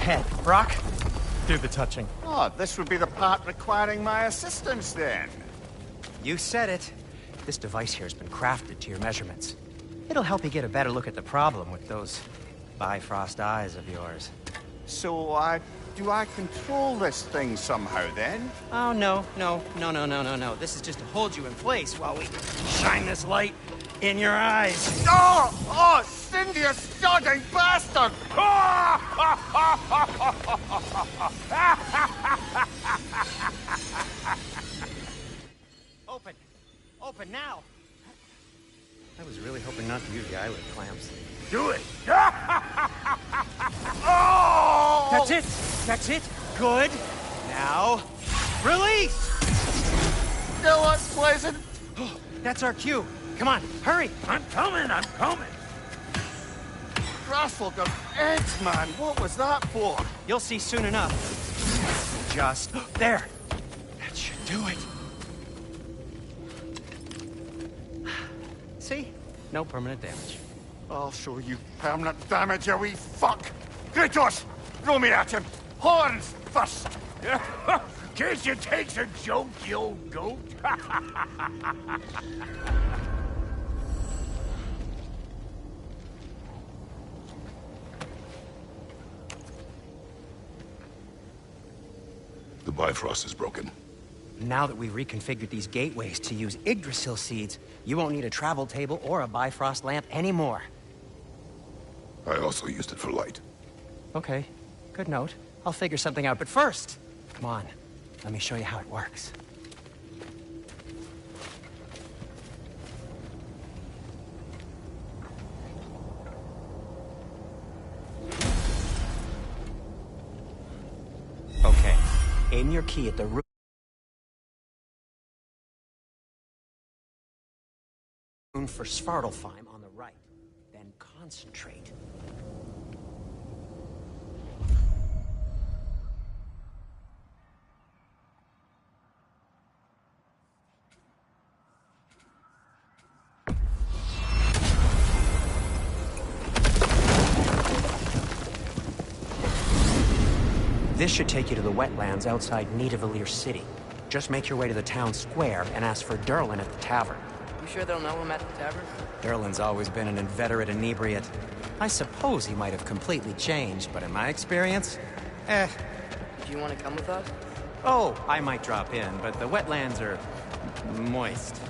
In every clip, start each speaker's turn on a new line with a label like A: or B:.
A: ahead. Brock, do the touching.
B: Oh, this would be the part requiring my assistance, then.
A: You said it. This device here has been crafted to your measurements. It'll help you get a better look at the problem with those Bifrost eyes of yours.
B: So, do I control this thing somehow, then?
A: Oh, no. This is just to hold you in place while we shine this light in your eyes.
B: Oh! Oh, Cindy, you sodding bastard!
A: Open now! I was really hoping not to use the eyelid clamps.
B: Do it! Oh!
A: That's it! Good! Now, release!
B: Still unpleasant.
A: That's our cue. Come on, hurry!
C: I'm coming!
B: Russell, the eggs, man. What was that for?
A: You'll see soon enough. Just there. That should do it. See? No permanent damage.
B: I'll show you permanent damage, you wee fuck! Kratos! Throw me at him! Horns first!
C: Guess you takes a joke, you old goat.
D: The Bifrost is broken.
A: Now that we've reconfigured these gateways to use Yggdrasil seeds, you won't need a travel table or a Bifrost lamp anymore.
D: I also used it for light.
A: Okay, good note. I'll figure something out, but first, come on. Let me show you how it works. Okay, aim your key at the room for Svartalfheim on the right. Then concentrate. This should take you to the wetlands outside Nidavellir City. Just make your way to the town square and ask for Durlin at the tavern.
E: You sure they'll know him at the tavern?
A: Durlin's always been an inveterate inebriate. I suppose he might have completely changed, but in my experience,
E: Do you want to come with us?
A: Oh, I might drop in, but the wetlands are moist.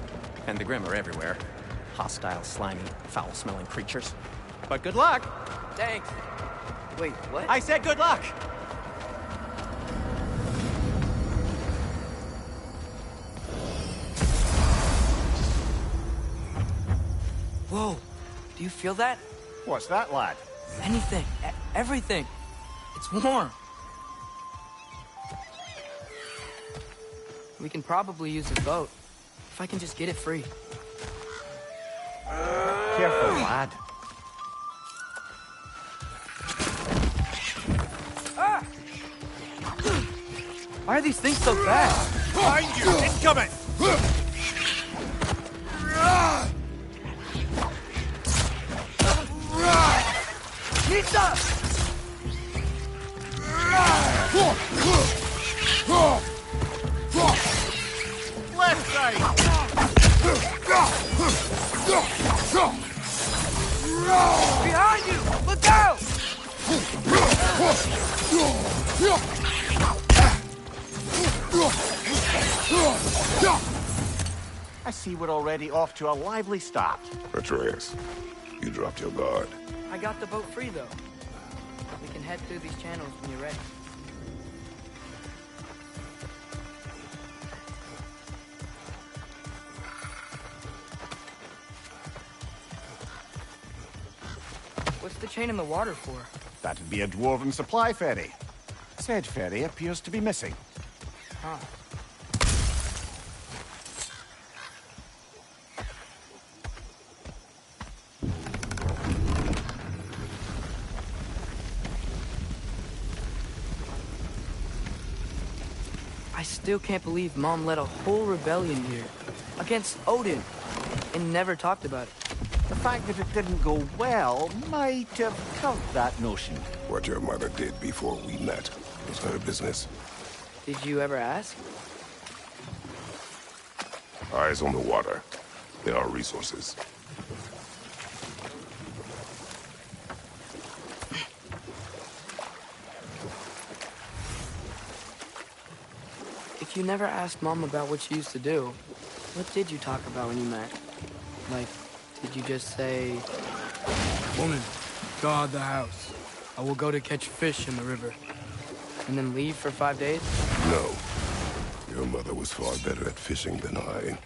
A: And the Grim are everywhere. Hostile, slimy, foul-smelling creatures. But good luck!
E: Thanks. Wait, what?
A: I said good luck!
E: Whoa, do you feel that?
B: What's that, lad?
E: Anything, everything. It's warm. We can probably use a boat, if I can just get it free.
B: Careful, lad.
E: Ah! Why are these things so fast?
C: Behind you! Incoming!
E: Pizza!
B: Left side!
E: Behind you! Look out!
B: I see we're already off to a lively start.
D: Atreus, you dropped your guard.
E: I got the boat free, though. We can head through these channels when you're ready. What's the chain in the water for?
B: That'd be a dwarven supply ferry. Said ferry appears to be missing.
E: Huh. I still can't believe Mom led a whole rebellion here. Against Odin. And never talked about it.
C: The fact that it didn't go well might have covered that notion.
D: What your mother did before we met was her business.
E: Did you ever ask?
D: Eyes on the water. There are resources.
E: If you never asked Mom about what she used to do, what did you talk about when you met? Like, did you just say, "Woman, guard the house. I will go to catch fish in the river," and then leave for 5 days?
D: No. Your mother was far better at fishing than I.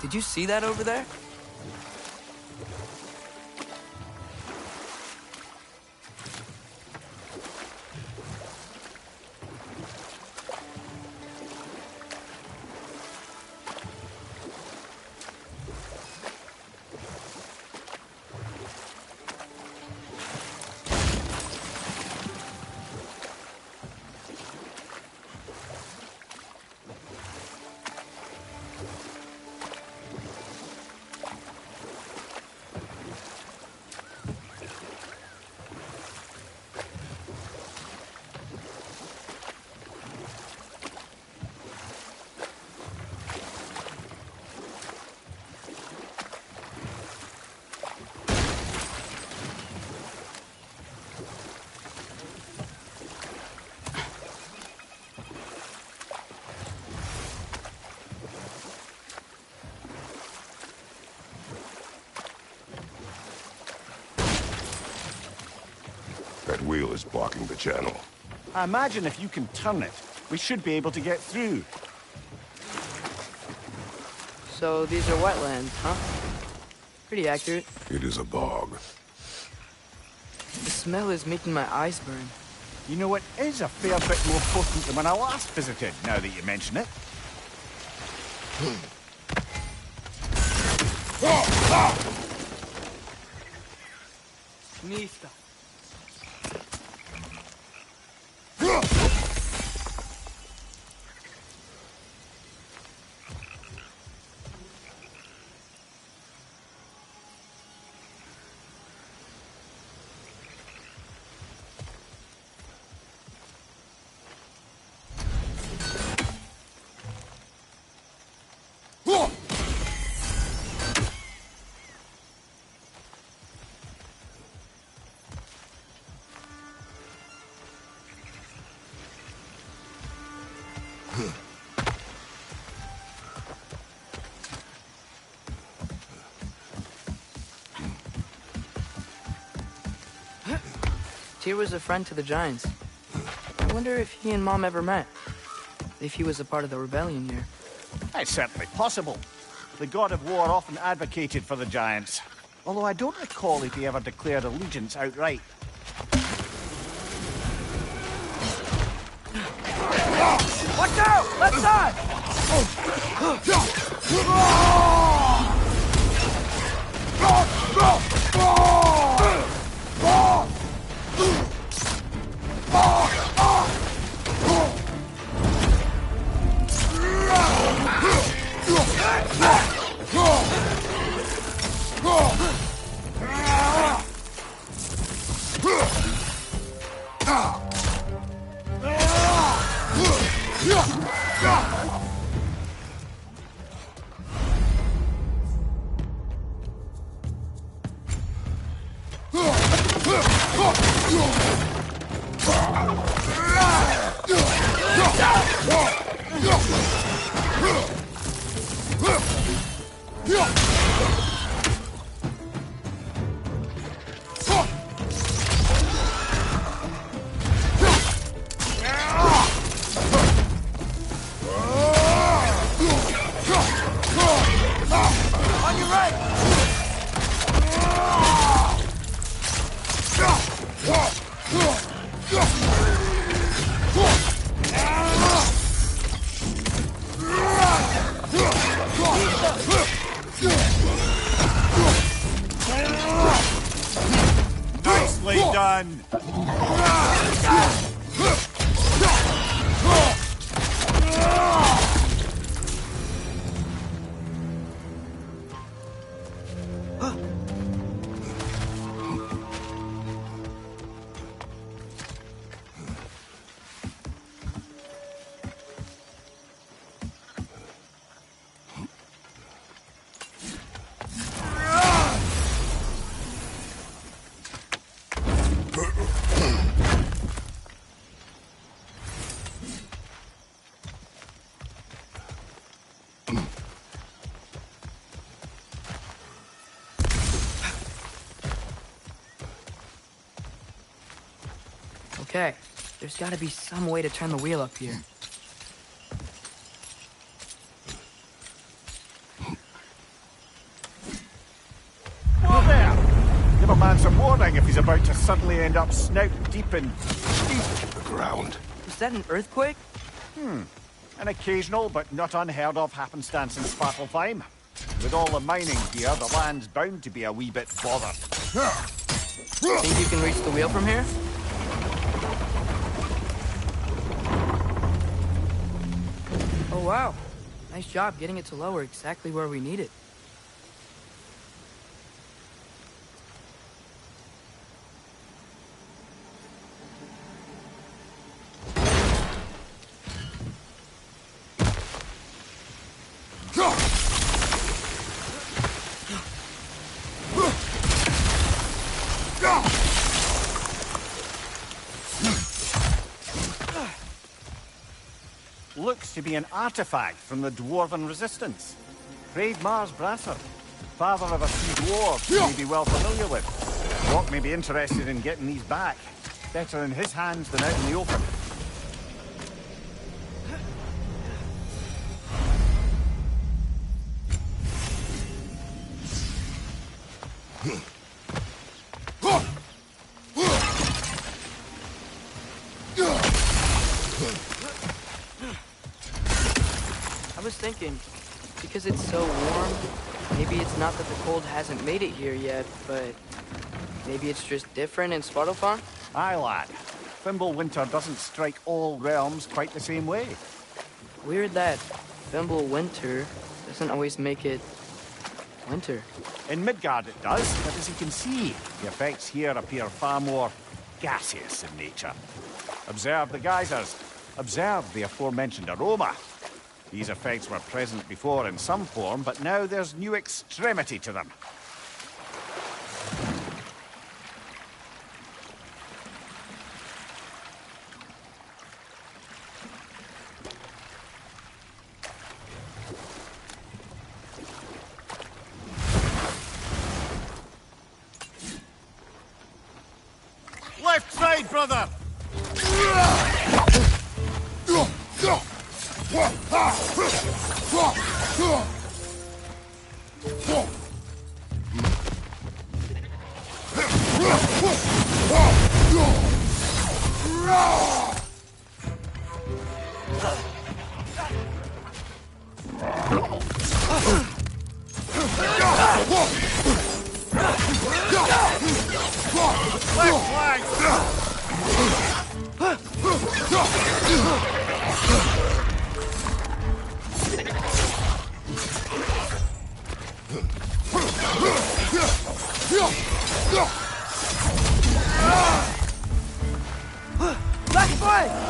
E: Did you see that over there?
D: That wheel is blocking the channel.
C: I imagine if you can turn it, we should be able to get through.
E: So these are wetlands, huh? Pretty accurate.
D: It is a bog.
E: The smell is making my eyes burn.
C: You know, it is a fair bit more potent than when I last visited, now that you mention it.
E: Mista. Tyr was a friend to the Giants. I wonder if he and Mom ever met. If he was a part of the rebellion here.
C: It's certainly possible. The god of war often advocated for the Giants. Although I don't recall if he ever declared allegiance outright.
E: Watch out! Left side! On your right! Okay, there's gotta be some way to turn the wheel up here.
C: Whoa there! Give a man some warning if he's about to suddenly end up snout deep in
D: The ground.
E: Was that an earthquake?
C: an occasional but not unheard of happenstance in Svartalfheim. With all the mining here, the land's bound to be a wee bit bothered.
E: Think you can reach the wheel from here? Oh wow, nice job getting it to lower exactly where we need it.
C: Looks to be an artifact from the Dwarven Resistance. Raid Mars Brasser, father of a few dwarves you may be well familiar with. Rock may be interested in getting these back. Better in his hands than out in the open.
E: I was thinking, because it's so warm, maybe it's not that the cold hasn't made it here yet, but maybe it's just different in Svartalfheim?
C: Aye, lad. Thimble winter doesn't strike all realms quite the same way.
E: Weird that Thimble winter doesn't always make it winter.
C: In Midgard it does, but as you can see, the effects here appear far more gaseous in nature. Observe the geysers. Observe the aforementioned aroma. These effects were present before in some form, but now there's new extremity to them.
B: Left side, brother!
E: Left foot!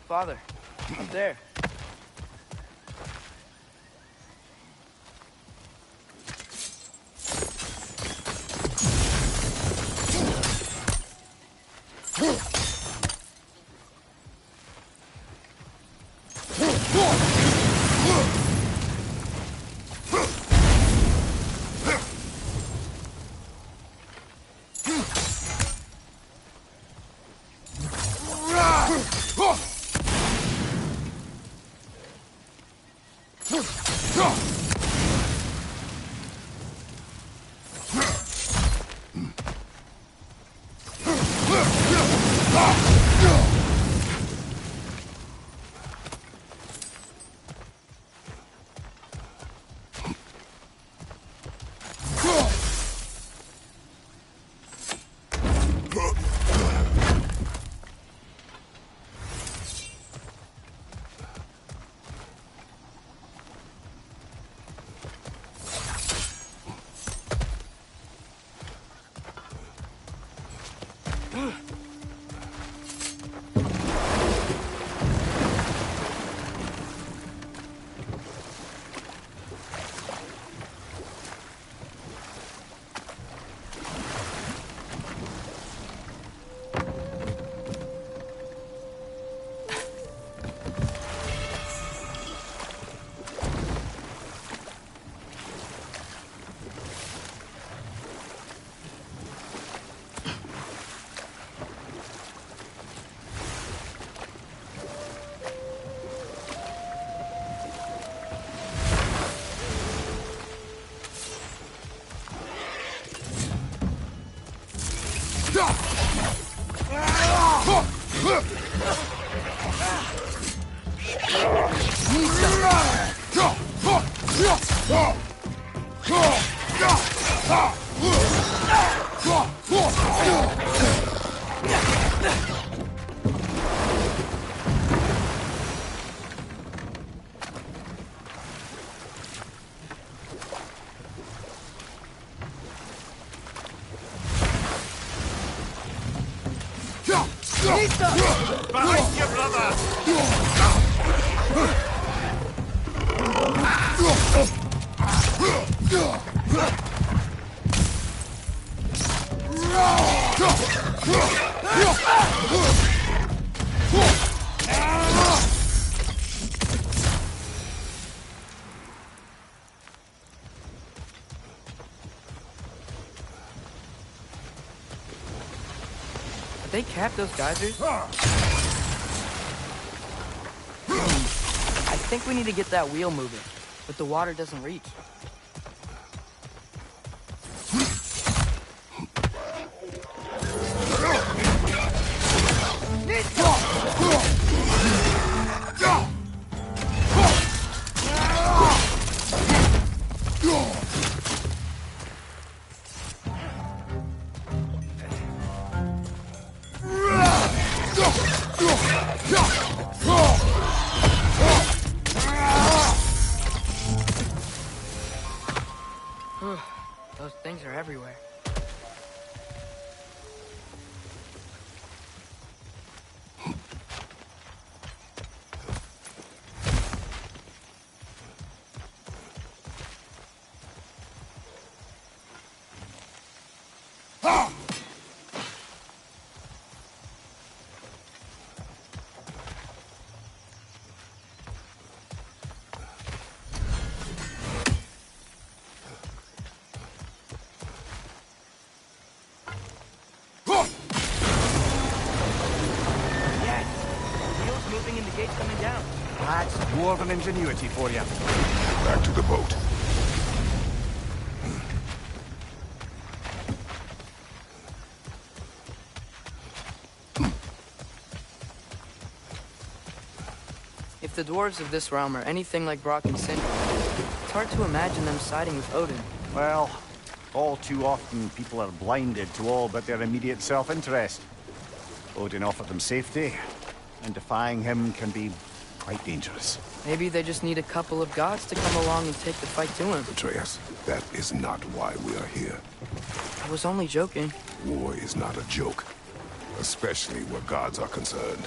E: Father, up there.
C: Behind you, brother!
E: Did they cap those geysers? I think we need to get that wheel moving, but the water doesn't reach. Those things are everywhere. Moving and the gate's coming down.
C: That's dwarven ingenuity for you.
D: Back to the boat.
E: If the dwarves of this realm are anything like Brock and Sindri, it's hard to imagine them siding with Odin.
C: Well, all too often people are blinded to all but their immediate self-interest. Odin offered them safety, and defying him can be quite dangerous.
E: Maybe they just need a couple of gods to come along and take the fight to him.
D: Atreus, that is not why we are here.
E: I was only joking.
D: War is not a joke, especially where gods are concerned.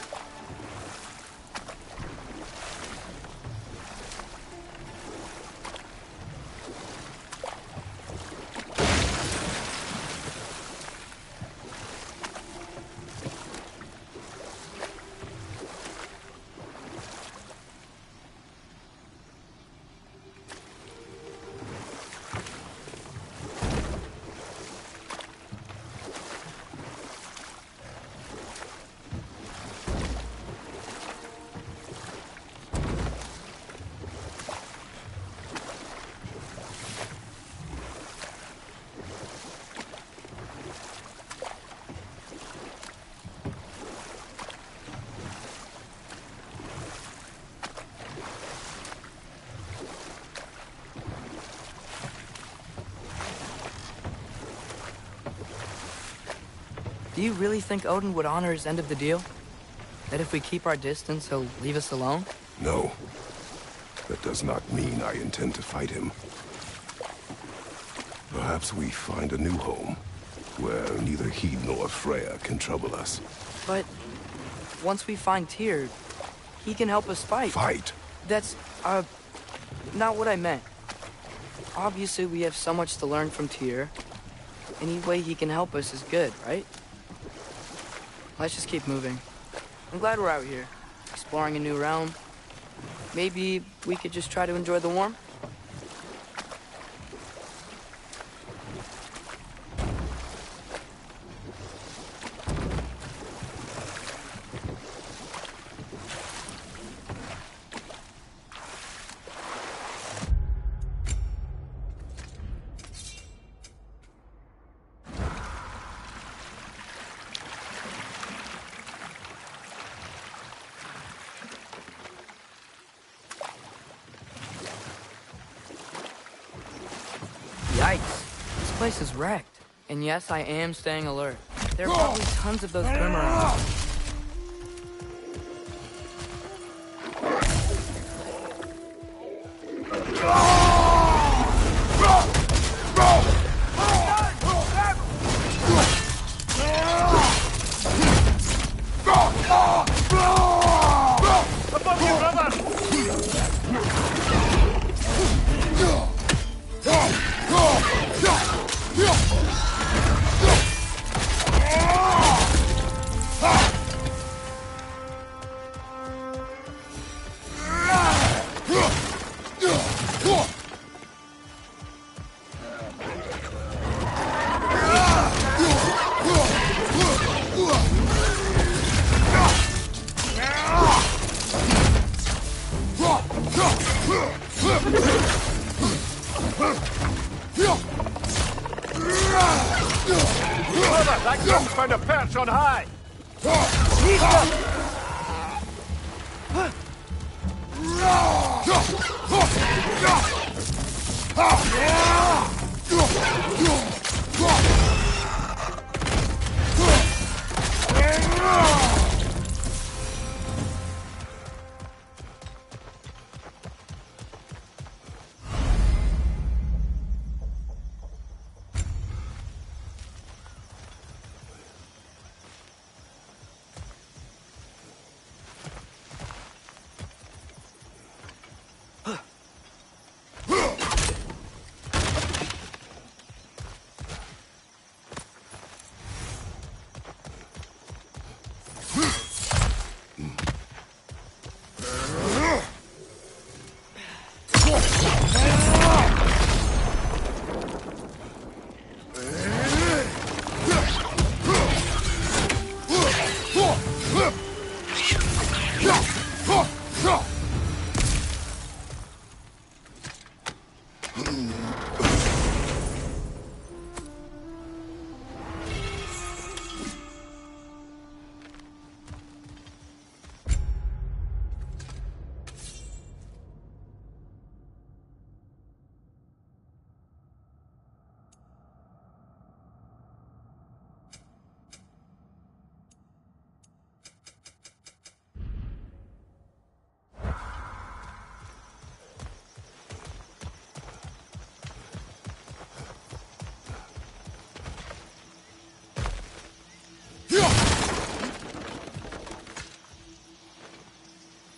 E: Do you really think Odin would honor his end of the deal? That if we keep our distance, he'll leave us alone?
D: No. That does not mean I intend to fight him. Perhaps we find a new home, where neither he nor Freya can trouble us.
E: But once we find Tyr, he can help us fight.
D: Fight?
E: That's, not what I meant. Obviously, we have so much to learn from Tyr. Any way he can help us is good, right? Let's just keep moving. I'm glad we're out here, exploring a new realm. Maybe we could just try to enjoy the warmth? place is wrecked. And yes, I am staying alert. There are probably tons of those Grim around.
C: Above you, brother! Brother, that gun's found a perch on high!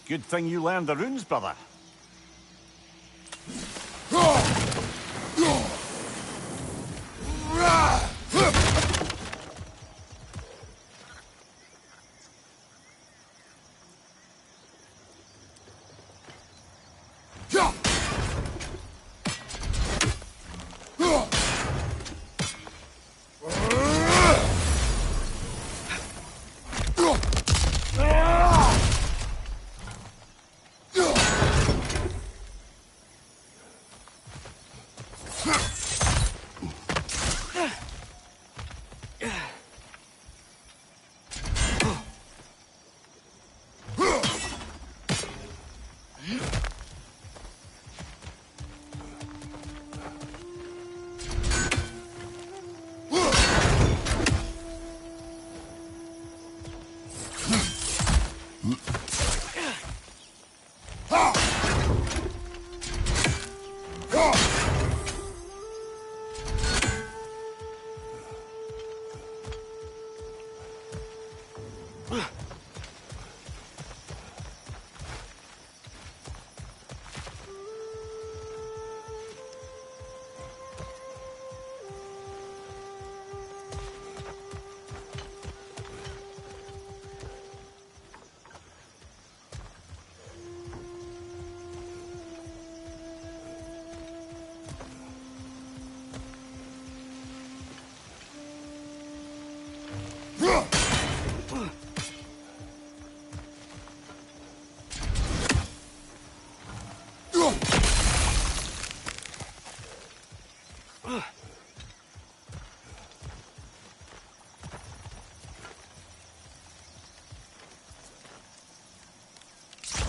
C: Good thing you learned the runes, brother.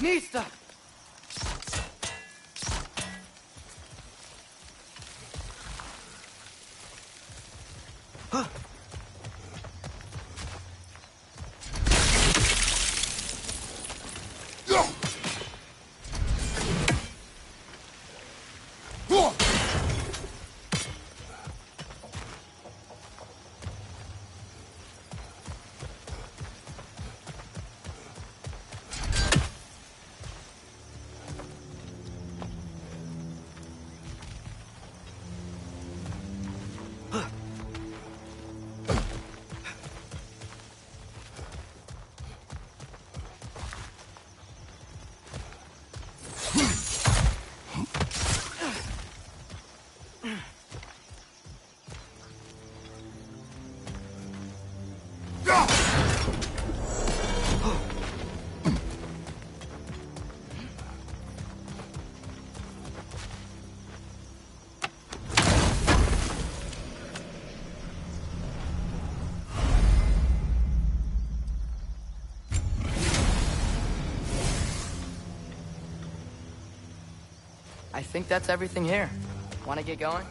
E: Nista! I think that's everything here. Want to get going?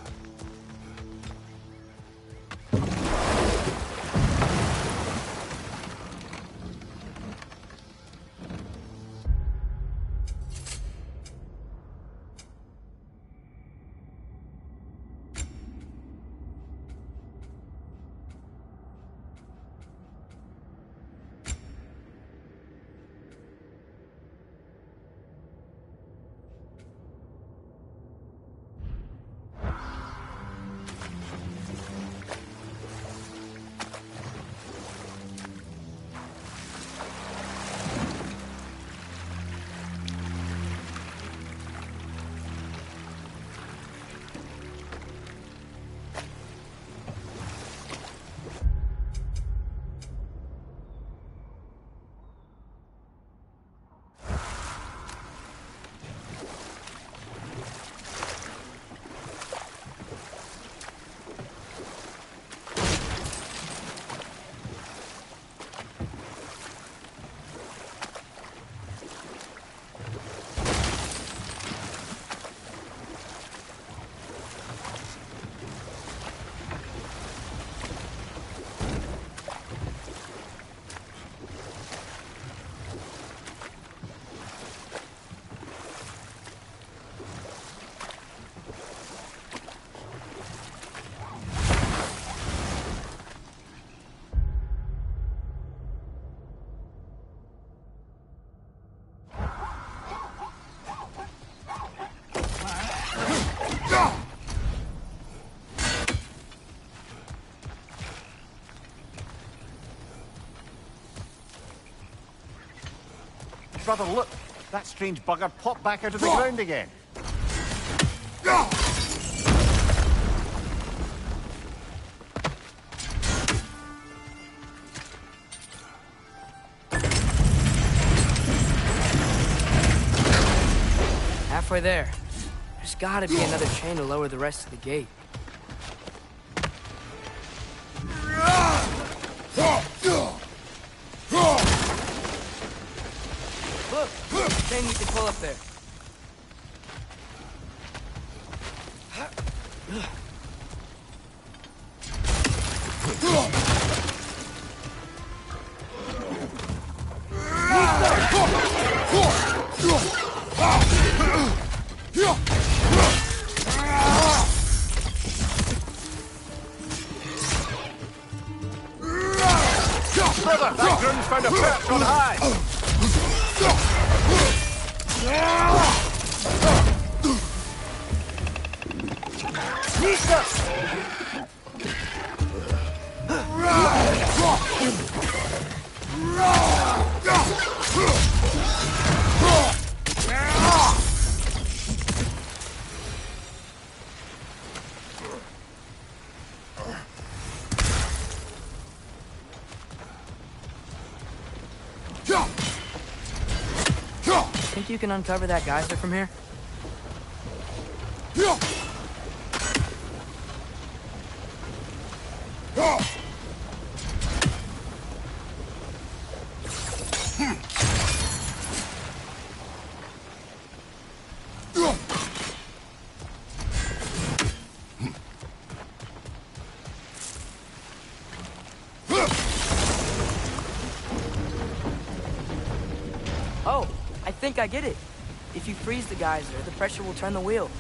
C: Brother, look! That strange bugger popped back out of the ground again.
E: Halfway there. There's gotta be another chain to lower the rest of the gate. Look! Chain you can pull up there.
C: Brother, that groom's found a perch on high!
E: Think you can uncover that geyser from here? think I get it. If you freeze the geyser, the pressure will turn the wheel.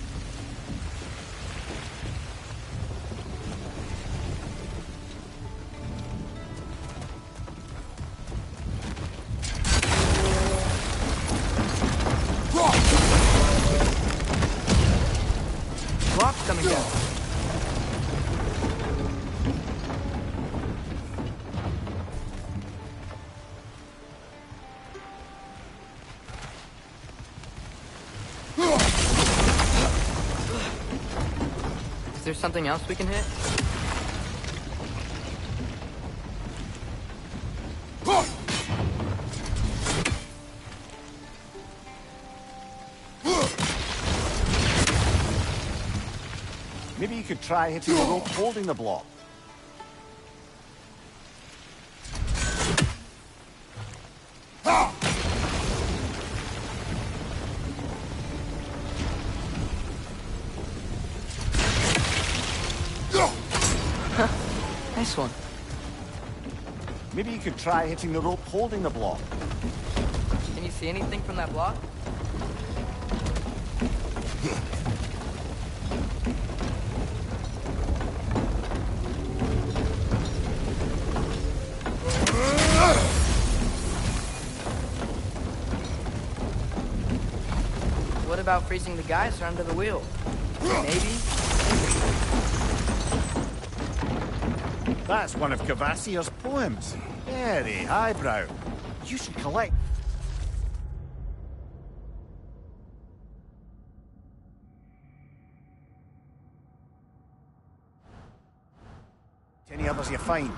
E: Rock's coming down. Is there something else we can hit?
C: Maybe you could try hitting the rope holding the block.
E: Nice one.
C: Maybe you could try hitting the rope holding the block.
E: Can you see anything from that block? What about freezing the geyser under the wheel? Maybe?
C: That's one of Cavassier's poems. Very highbrow. You should collect. Any others you find?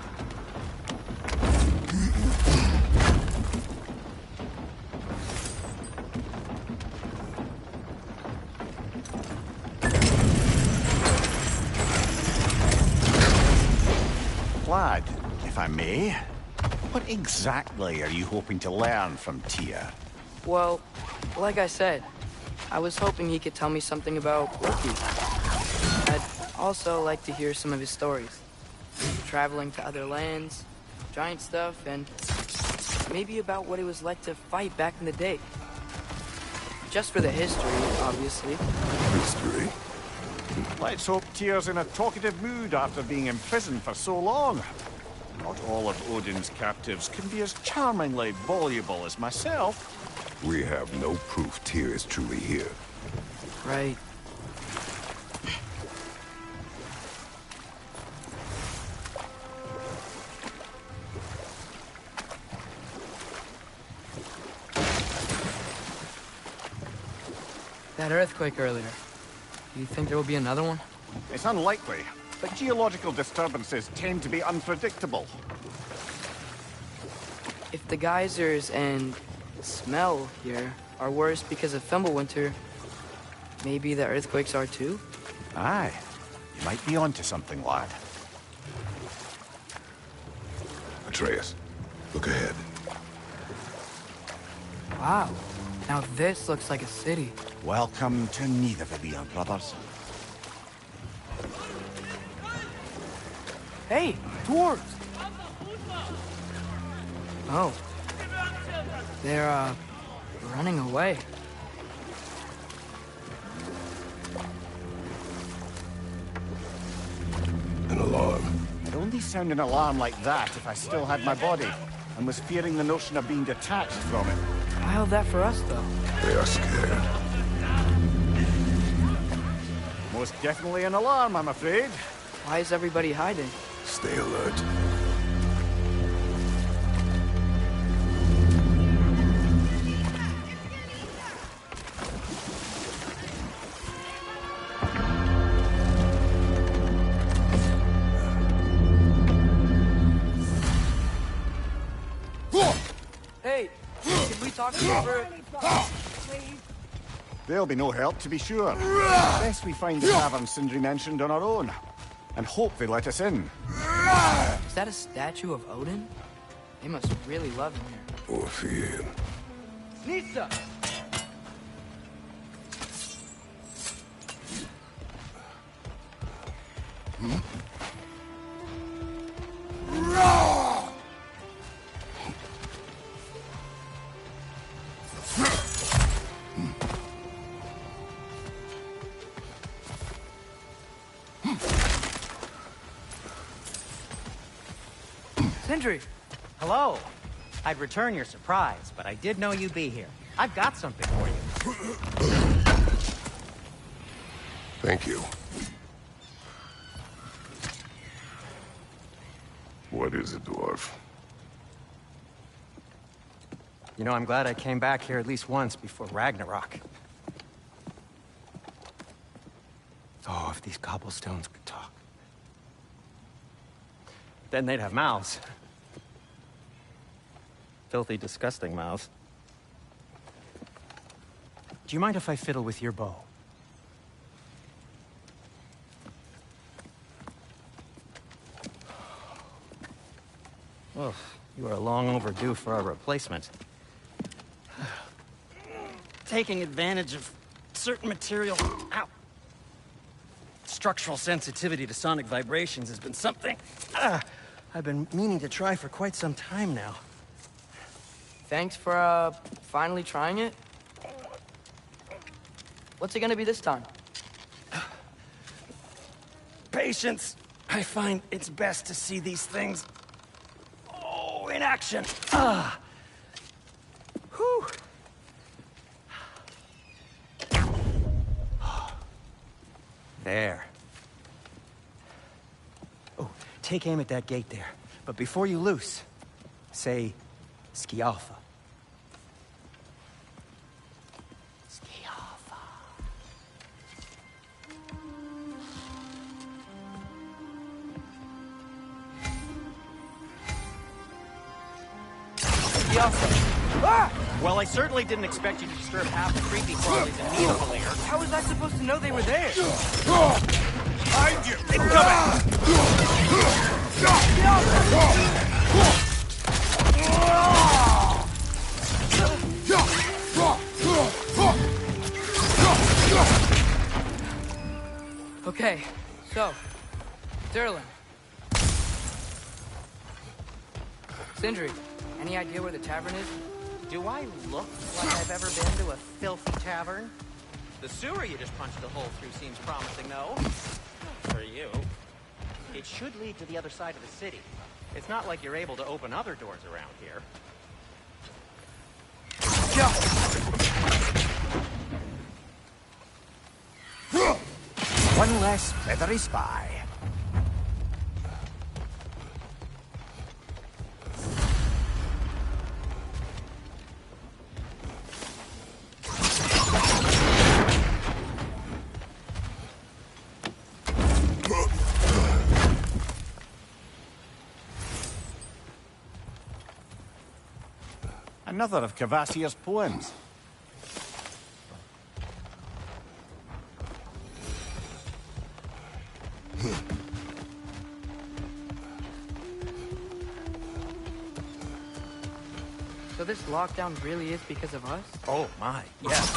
C: Lad, if I may, what exactly are you hoping to learn from Tia?
E: Well, like I said, I was hoping he could tell me something about Loki. I'd also like to hear some of his stories. Traveling to other lands, giant stuff, and maybe about what it was like to fight back in the day. Just for the history, obviously.
D: History?
C: Let's hope Tyr's in a talkative mood after being imprisoned for so long. Not all of Odin's captives can be as charmingly voluble as myself.
D: We have no proof Tyr is truly here.
E: Right. That earthquake earlier. Do you think there will be another one?
C: It's unlikely, but geological disturbances tend to be unpredictable.
E: If the geysers and smell here are worse because of Fimbulwinter, maybe the earthquakes are too?
C: Aye, you might be onto something, lad.
D: Atreus, look ahead.
E: Wow. Now this looks like a city.
C: Welcome to Nidavellir, brothers.
E: Hey, dwarves! Oh. They're, running away.
D: An alarm.
C: I'd only sound an alarm like that if I still had my body, and was fearing the notion of being detached from it.
E: Wild that for us, though.
D: They are scared.
C: Most definitely an alarm, I'm afraid.
E: Why is everybody hiding?
D: Stay alert.
E: Hey, can we talk to you for...
C: There'll be no help, to be sure. Best we find the tavern Sindri mentioned on our own, and hope they let us in.
E: Is that a statue of Odin? They must really love him here.
D: Orphean.
E: Nisa! Sindri!
A: Hello. I'd return your surprise, but I did know you'd be here. I've got something for you.
D: Thank you. What is it, dwarf?
A: You know, I'm glad I came back here at least once before Ragnarok. Oh, if these cobblestones could talk. Then they'd have mouths. Filthy, disgusting mouths. Do you mind if I fiddle with your bow? Oh, you are long overdue for a replacement. Taking advantage of certain material... Ow! Structural sensitivity to sonic vibrations has been something I've been meaning to try for quite some time now.
E: Thanks for, finally trying it. What's it gonna be this time?
A: Patience. I find it's best to see these things... Oh, in action. Whew. There. Oh, take aim at that gate there. But before you loose, say, Skialfa. Skialfa. Well, I certainly didn't expect you to disturb half the creepy crawlies amenable here.
E: How was I supposed to know they were there?
C: Behind you! Incoming!
E: Okay, so, Sterling. Sindri, any idea where the tavern is?
A: Do I look like I've ever been to a filthy tavern? The sewer you just punched a hole through seems promising, though. For you. It should lead to the other side of the city. It's not like you're able to open other doors around here.
C: One less feathery spy. Another of Cavassier's poems.
E: So this lockdown really is because of us?
A: Oh my, yes.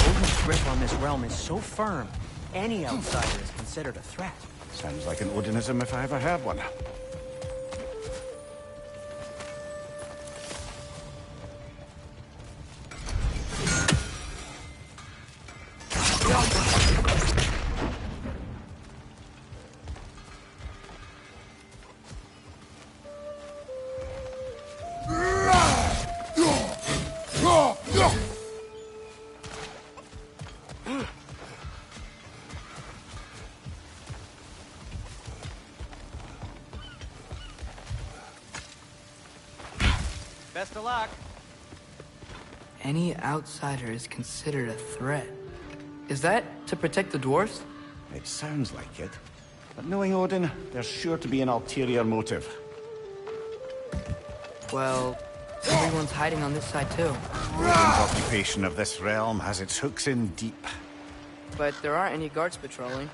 A: Odin's grip on this realm is so firm, any outsider is considered a threat.
C: Sounds like an Odinism if I ever heard one.
A: Best of luck.
E: Any outsider is considered a threat. Is that to protect the dwarves?
C: It sounds like it. But knowing Odin, there's sure to be an ulterior motive.
E: Well, everyone's hiding on this side too.
C: Odin's occupation of this realm has its hooks in deep.
E: But there aren't any guards patrolling.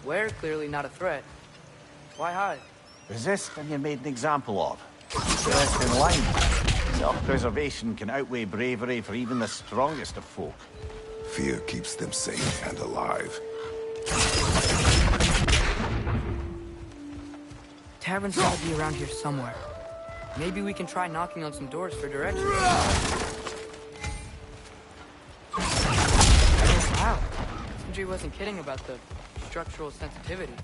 E: We're clearly not a threat. Why hide?
C: Resist and you're made an example of. Rest in line. Self-preservation can outweigh bravery for even the strongest of folk.
D: Fear keeps them safe and alive.
E: Tavern's gotta be around here somewhere. Maybe we can try knocking on some doors for directions. Wow. Sindri wasn't kidding about the structural sensitivity.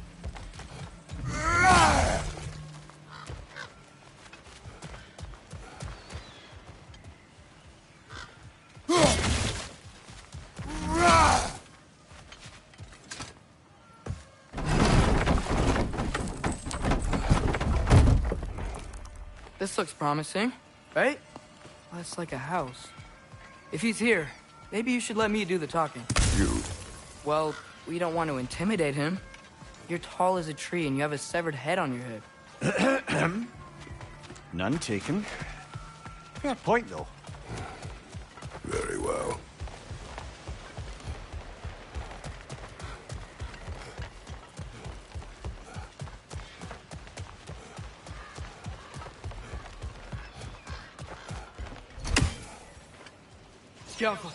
E: This looks promising, right? Well, it's like a house. If he's here, maybe you should let me do the talking.
D: You?
E: Well, we don't want to intimidate him. You're tall as a tree and you have a severed head on your head.
C: None taken. Fair point, though.
D: Very well.
E: Careful.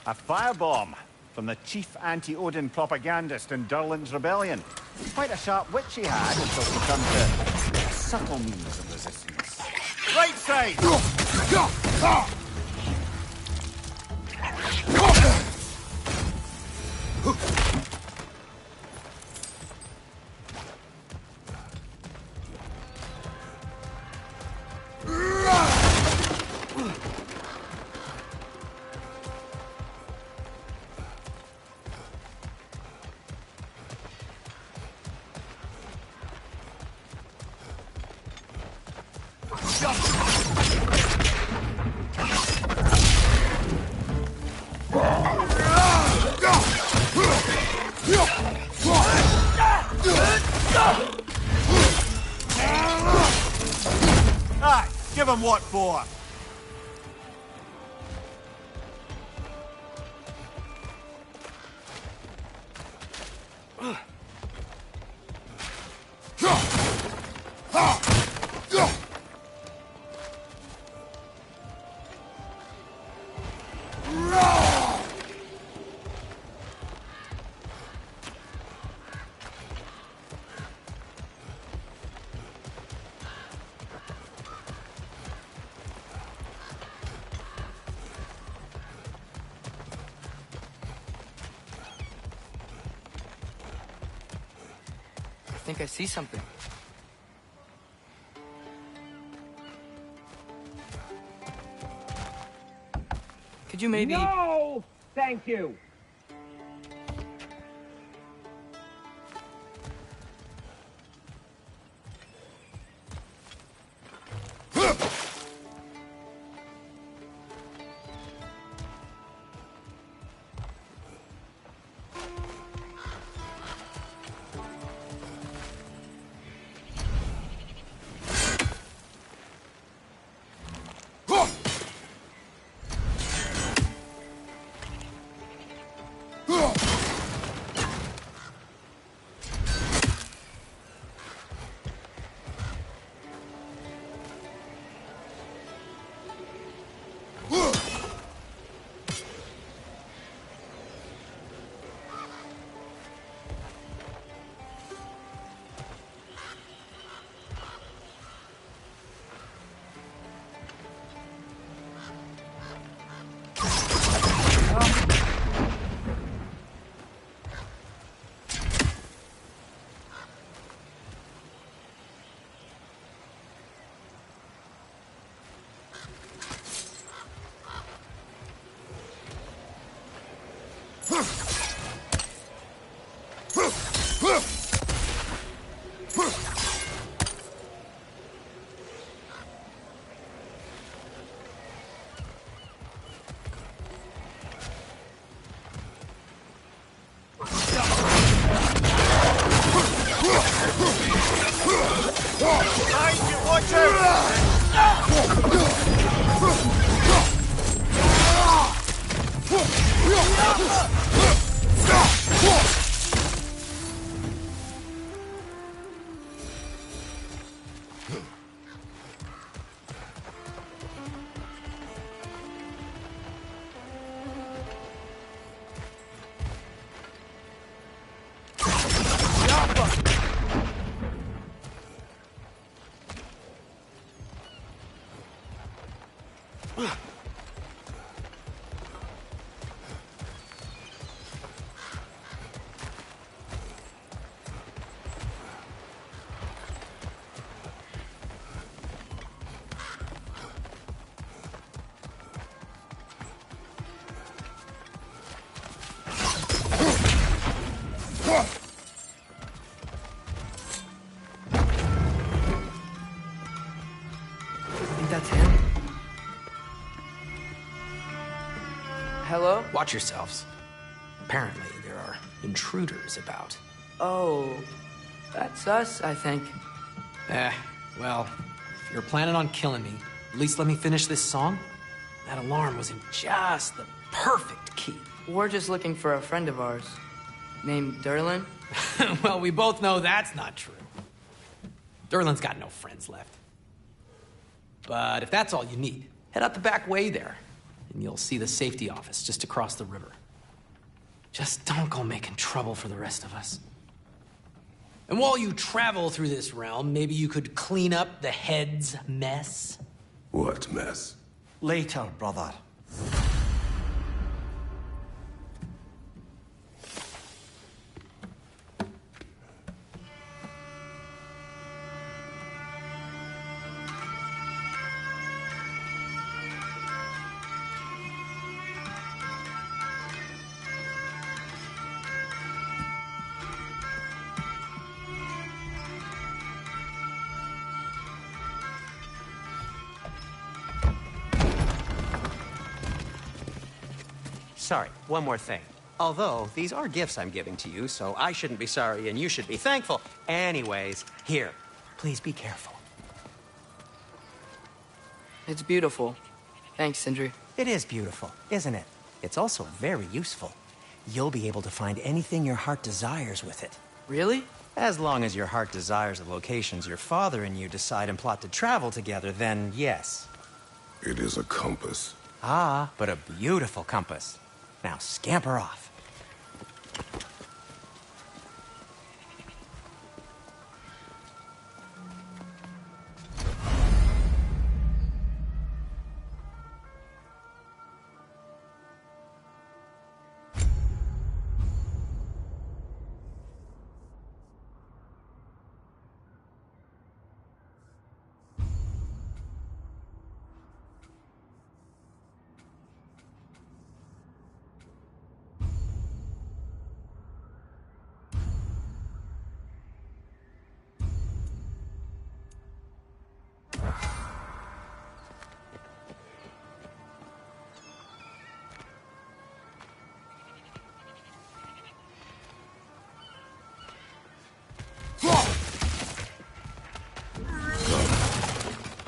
C: A firebomb from the chief anti-Odin propagandist in Durland's rebellion. Quite a sharp witch he had until he turned to subtle means of resistance. Right side! Aye, give him what for?
E: I think I see something. Could you maybe...
F: No! Thank you!
C: Watch out!
E: Hello?
G: Watch yourselves. Apparently, there are intruders about.
E: Oh, that's us, I think.
G: Well, if you're planning on killing me, at least let me finish this song. That alarm was in just the perfect key.
E: We're just looking for a friend of ours named Derlin.
G: Well, we both know that's not true. Derlin's got no friends left. But if that's all you need, head out the back way there, and you'll see the safety office just across the river. Just don't go making trouble for the rest of us. And while you travel through this realm, maybe you could clean up the head's mess?
D: What mess?
C: Later, brother.
A: Sorry, one more thing. Although, these are gifts I'm giving to you, so I shouldn't be sorry and you should be thankful. Anyways, here, please be careful.
E: It's beautiful. Thanks, Sindri.
A: It is beautiful, isn't it? It's also very useful. You'll be able to find anything your heart desires with it.
E: Really?
A: As long as your heart desires the locations your father and you decide and plot to travel together, then yes.
D: It is a compass.
A: Ah, but a beautiful compass. Now scamper off.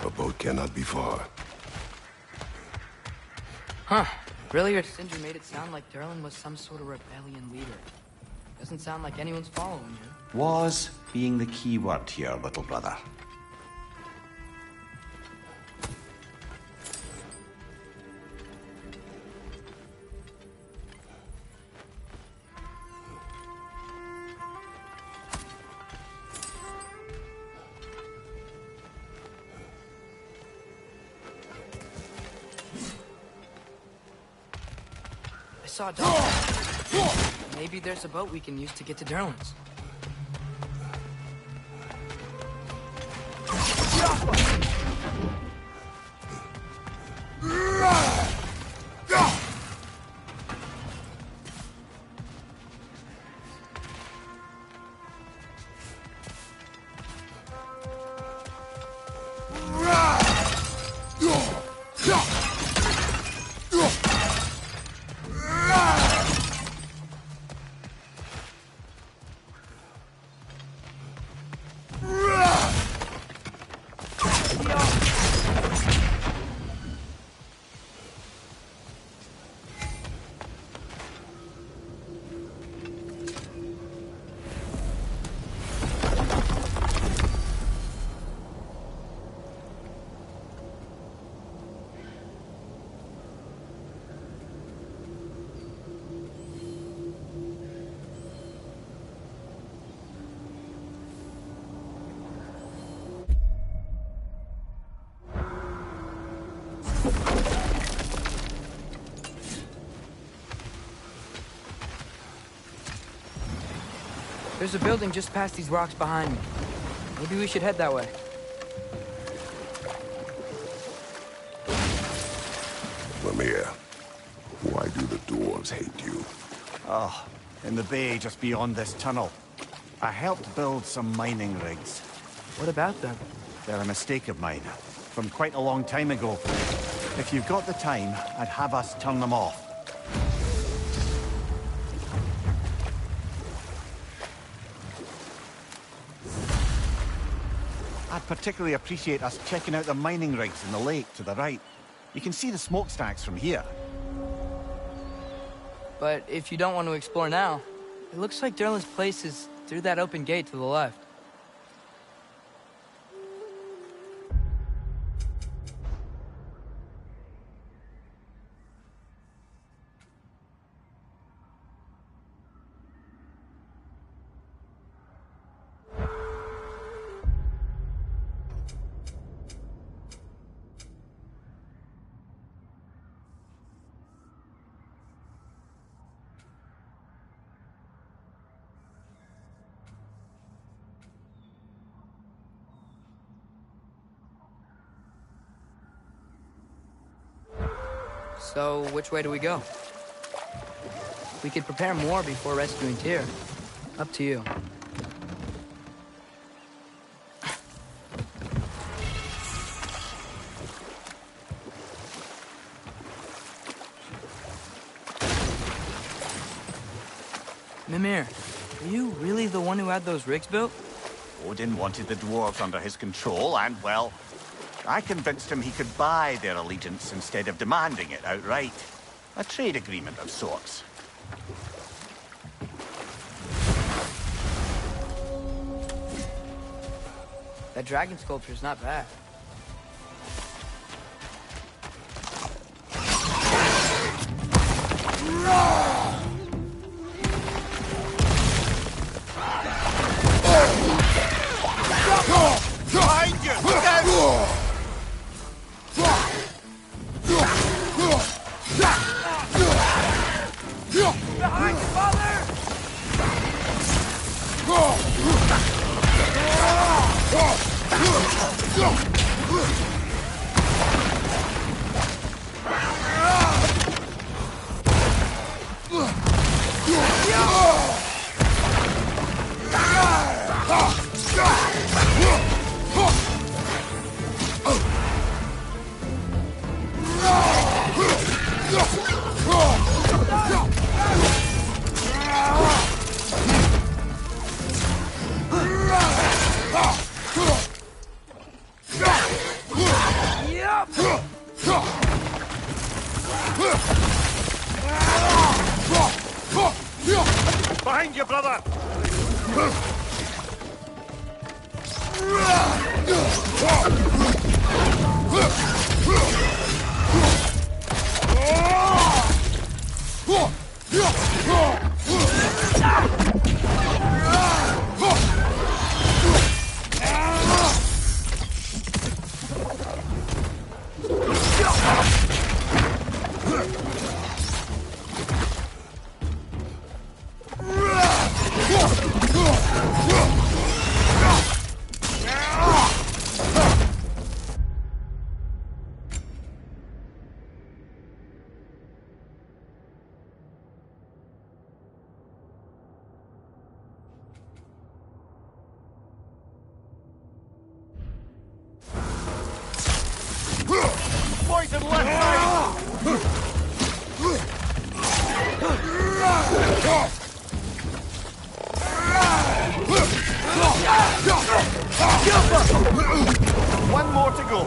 D: A boat cannot be far.
E: Huh. Really, or Sindri made it sound like Derlin was some sort of rebellion leader. Doesn't sound like anyone's following him.
C: Was being the key word here, little brother.
E: I saw a dog. Maybe there's a boat we can use to get to Derlin's. There's a building just past these rocks behind me. Maybe we should head that way.
D: Lemire, why do the dwarves hate you?
C: Oh, in the bay just beyond this tunnel. I helped build some mining rigs.
E: What about them?
C: They're a mistake of mine, from quite a long time ago. If you've got the time, I'd have us turn them off. I'd particularly appreciate us checking out the mining rigs in the lake to the right. You can see the smokestacks from here.
E: But if you don't want to explore now, it looks like Derlin's place is through that open gate to the left. So, which way do we go? We could prepare more before rescuing Tyr. Up to you. Mimir, are you really the one who had those rigs built?
C: Odin wanted the dwarves under his control, and, well, I convinced him he could buy their allegiance instead of demanding it outright. A trade agreement of sorts.
E: That dragon sculpture's not bad.
C: Behind you!
E: Behind you, father!
C: Behind you, brother! Poison left side! One more to go.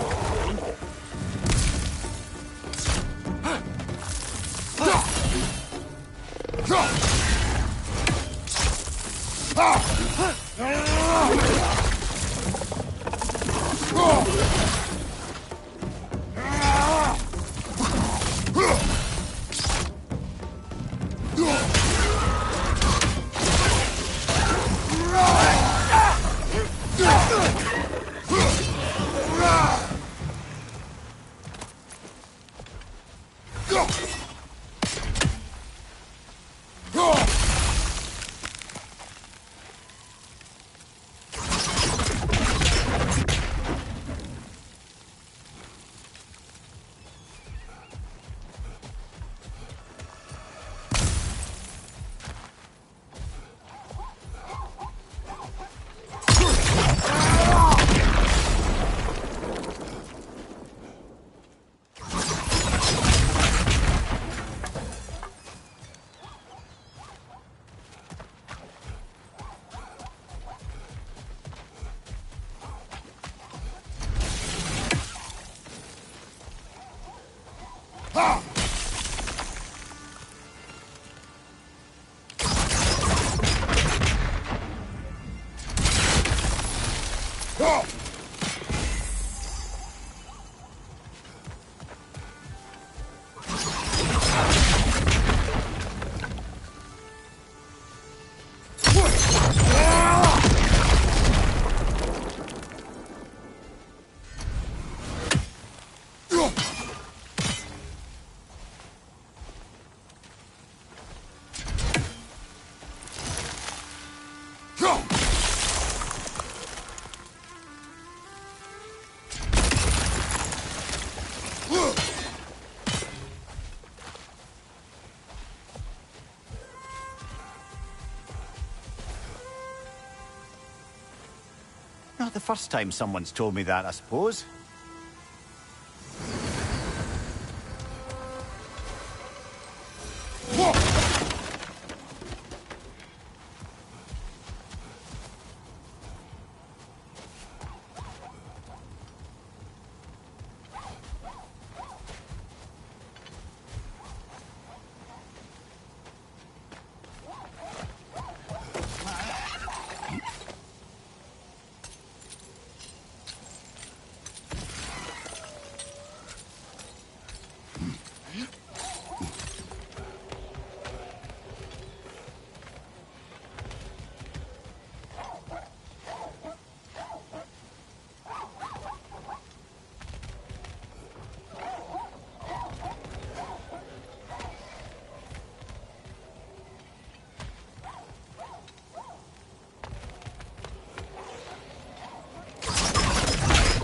C: Not the first time someone's told me that, I suppose.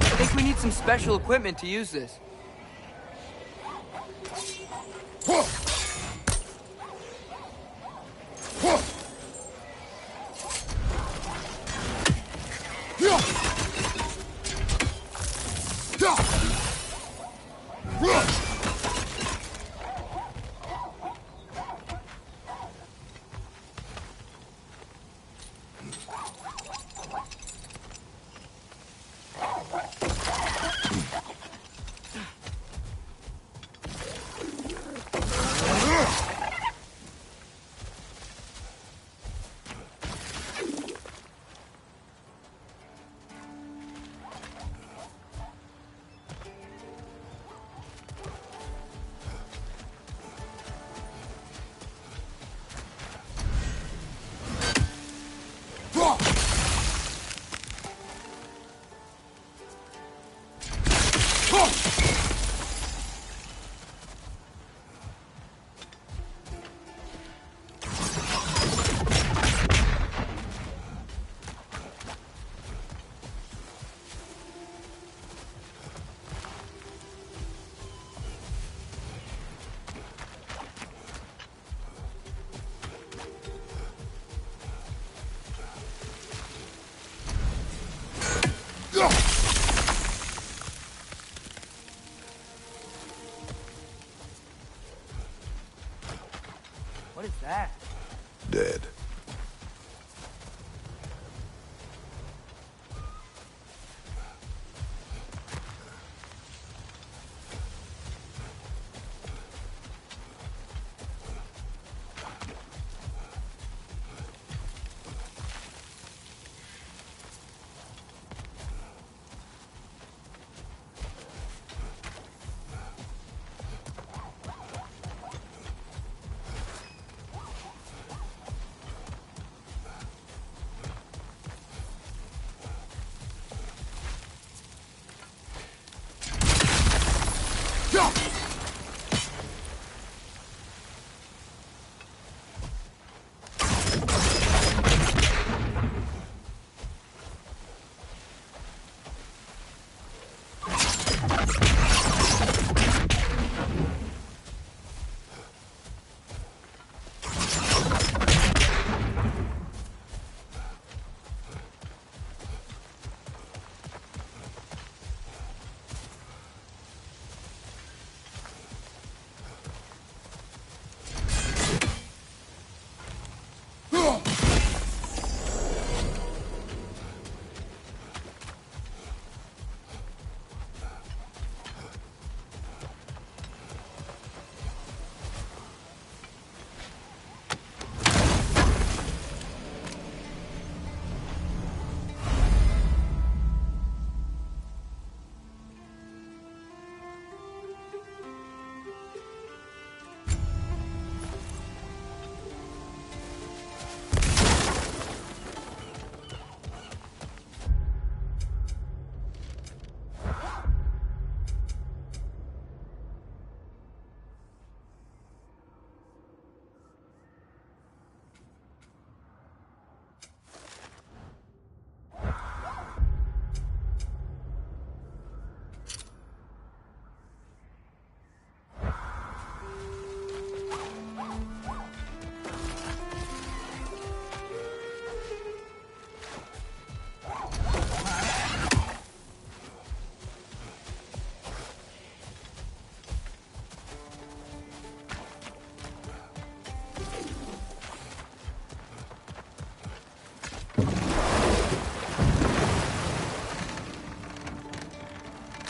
E: I think we need some special equipment to use this. What is that?
D: Dead.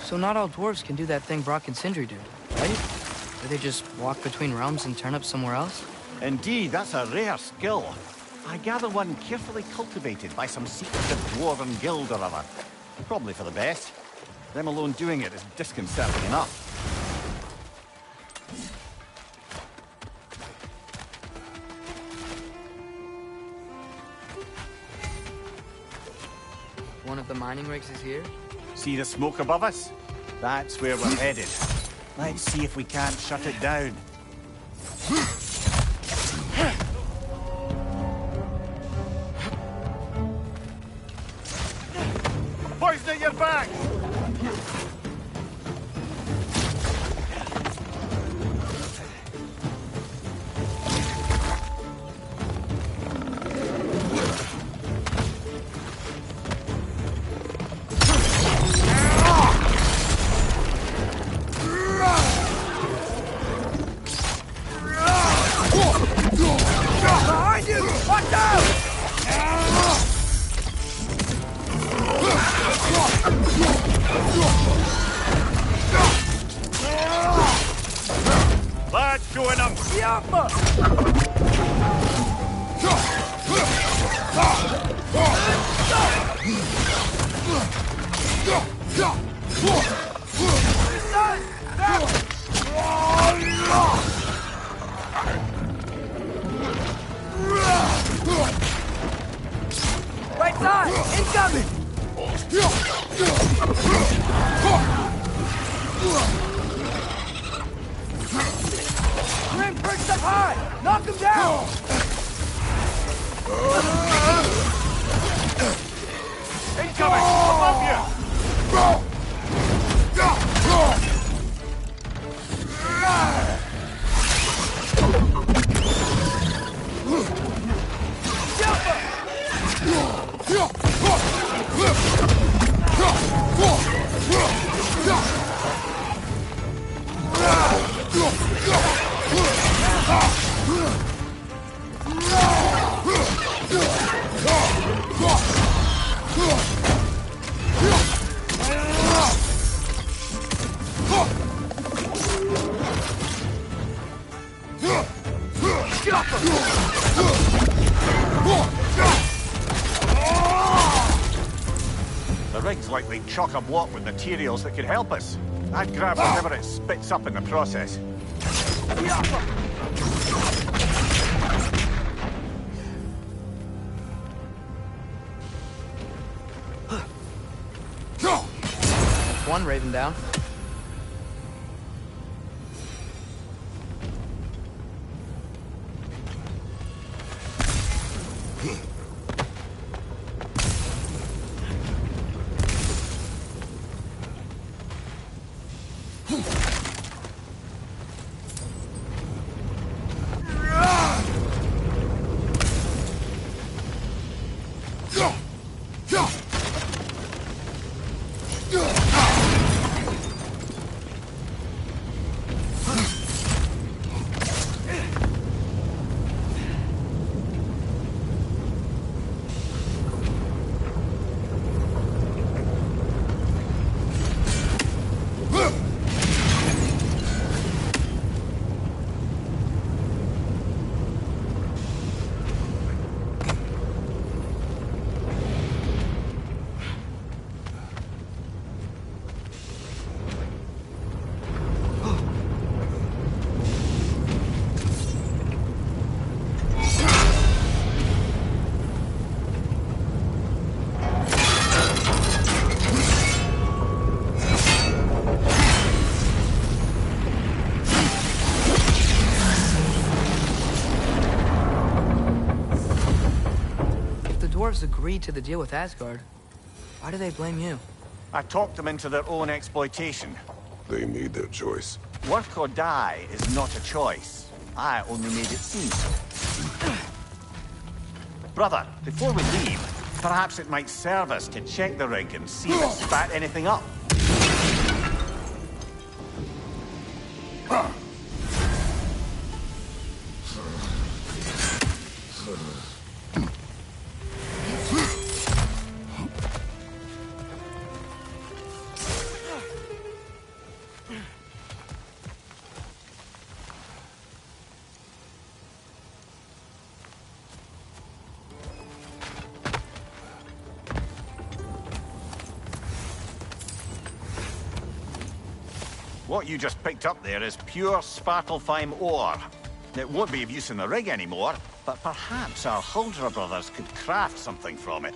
E: So not all dwarves can do that thing Brock and Sindri did, right? Do they just walk between realms and turn up somewhere else?
C: Indeed, that's a rare skill. I gather one carefully cultivated by some secretive dwarven guild or other. Probably for the best. Them alone doing it is disconcerting enough.
E: One of the mining rigs is here?
C: See the smoke above us? That's where we're headed. Let's see if we can't shut it down. Poison at your back! Lads, join them!
E: Right side! Incoming! Grim perched up high! Knock him down!
C: Incoming! Above you! The rig's likely chock-a-block with materials that could help us. I'd grab whatever it spits up in the process.
E: One Raven down. Dwarves agreed to the deal with Asgard. Why do they blame you?
C: I talked them into their own exploitation.
D: They made their choice.
C: Work or die is not a choice. I only made it seem so. Brother, before we leave, perhaps it might serve us to check the rig and see if it spat anything up. What you just picked up there is pure Spartalfheim ore. It won't be of use in the rig anymore, but perhaps our Huldra brothers could craft something from it.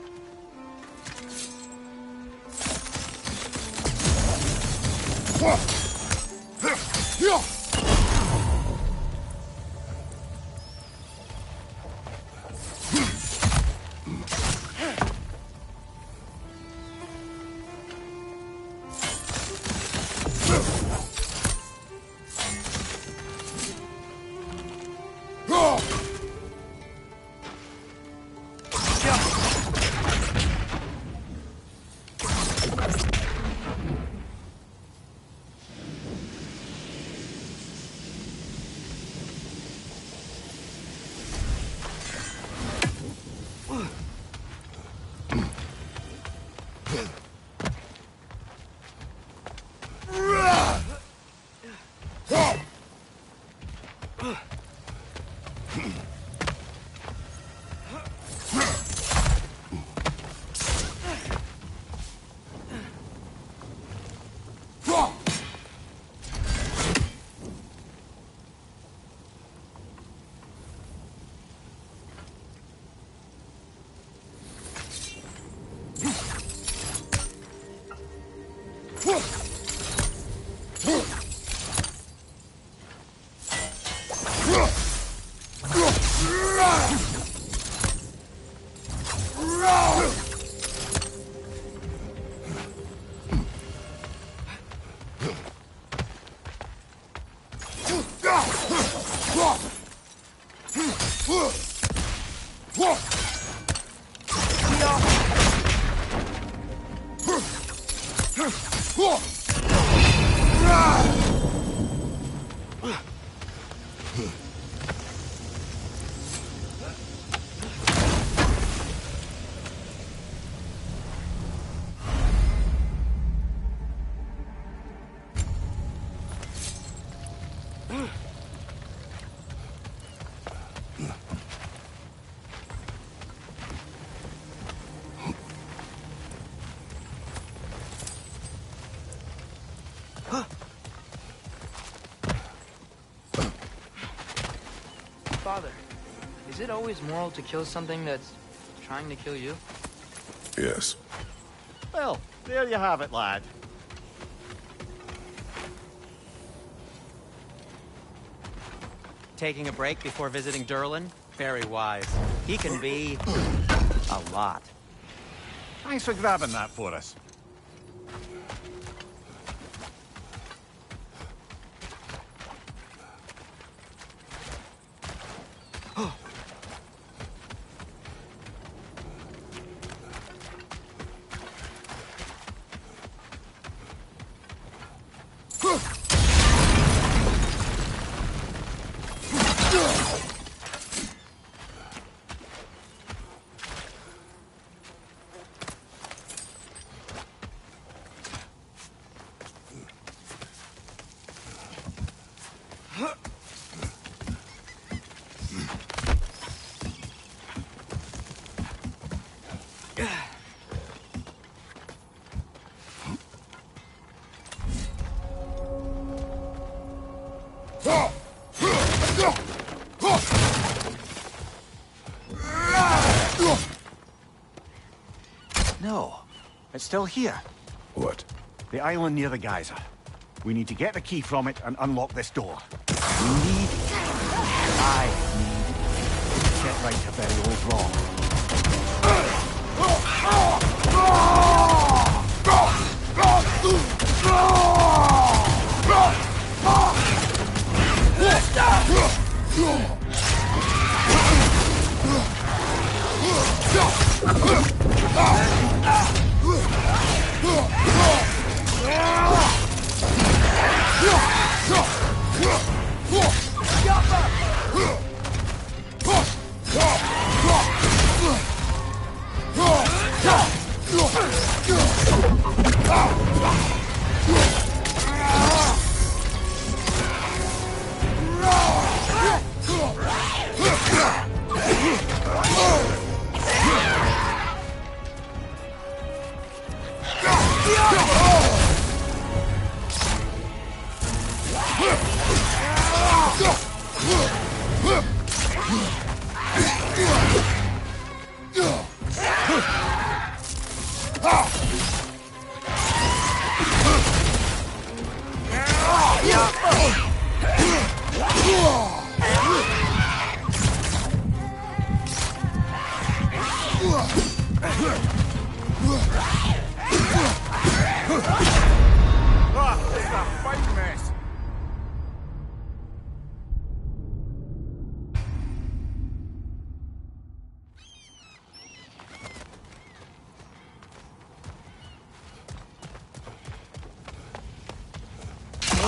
E: Father, is it always moral to kill something that's trying to kill you?
D: Yes.
C: Well, there you have it, lad.
A: Taking a break before visiting Durlin? Very wise. He can be... a lot.
C: Thanks for grabbing that for us. No, it's still here.
D: What?
C: The island near the geyser. We need to get the key from it and unlock this door. I need to set right a very old wrong.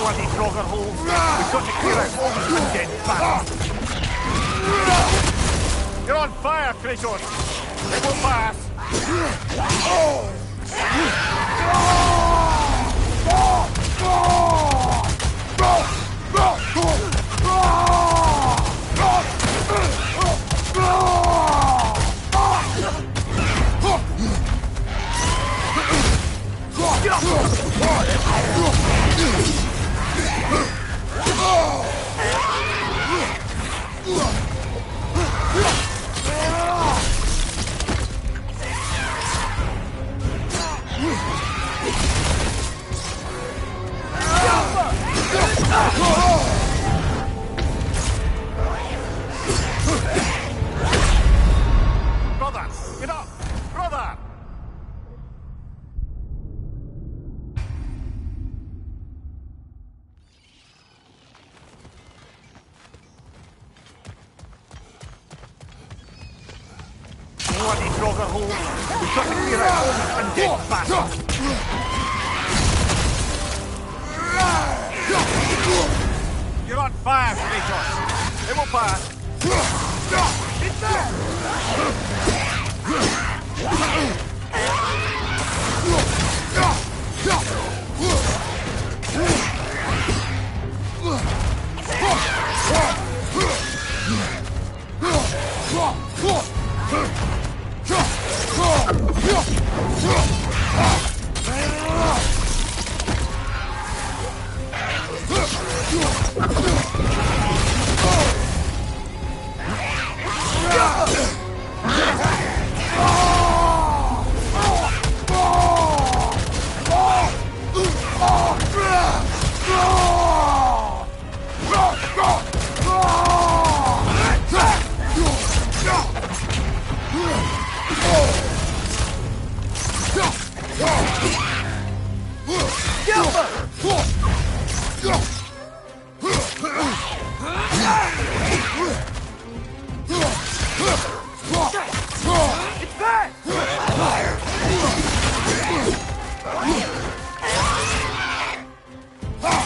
C: bloody Grogger holes. We've got to clear out all these undead bastards. You're on fire, Kratos. It will pass. Brother, get up! Brother! Bloody Grogger hole! We've got to clear out all these undead bastards! You're on fire, Kratos! It will pass! It's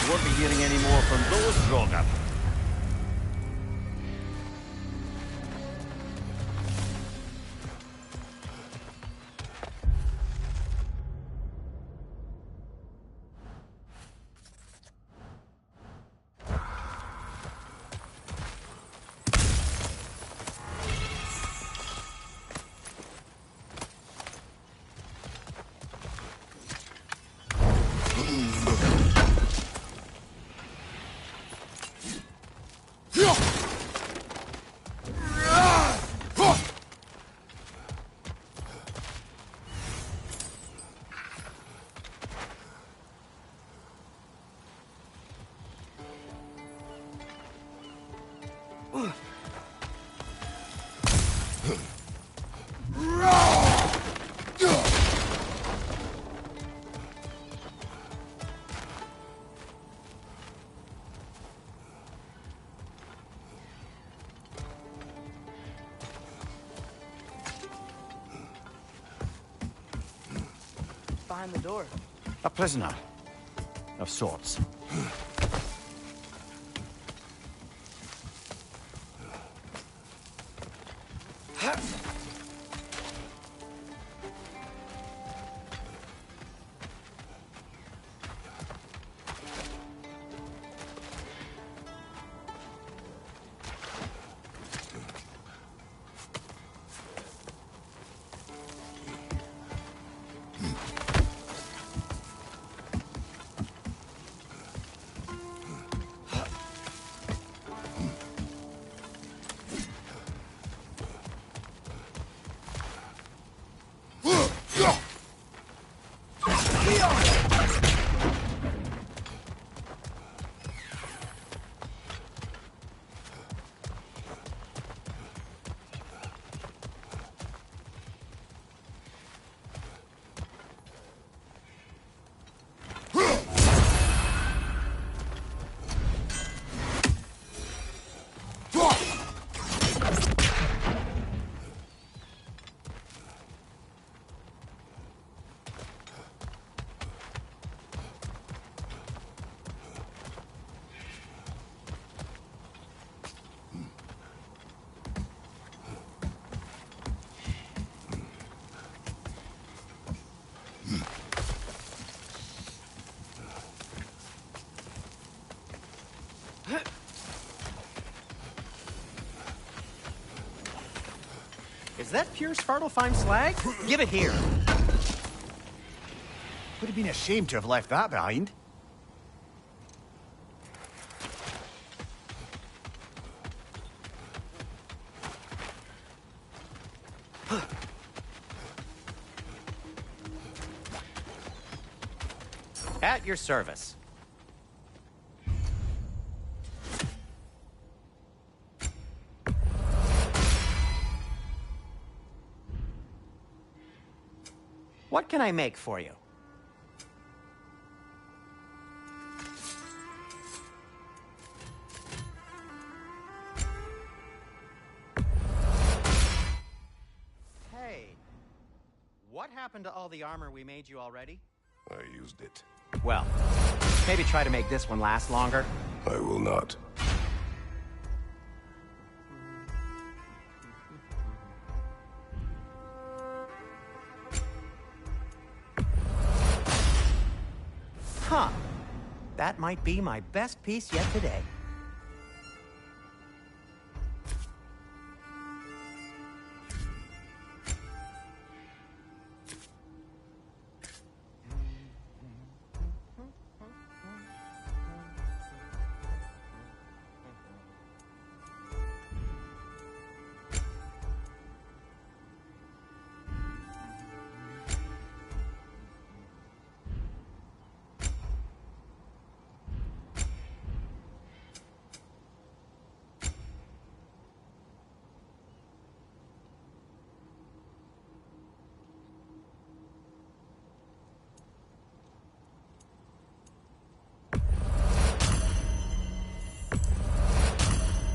C: won't be hearing any more from those Grogger.
E: Behind the door.
C: A prisoner. Of sorts.
A: Is that pure Svartalfheim slag? Give it here.
C: Would have been a shame to have left that behind.
A: At your service. What can I make for you? Hey, what happened to all the armor we made you already?
D: I used it.
A: Well, maybe try to make this one last longer.
D: I will not.
A: Huh. That might be my best piece yet today.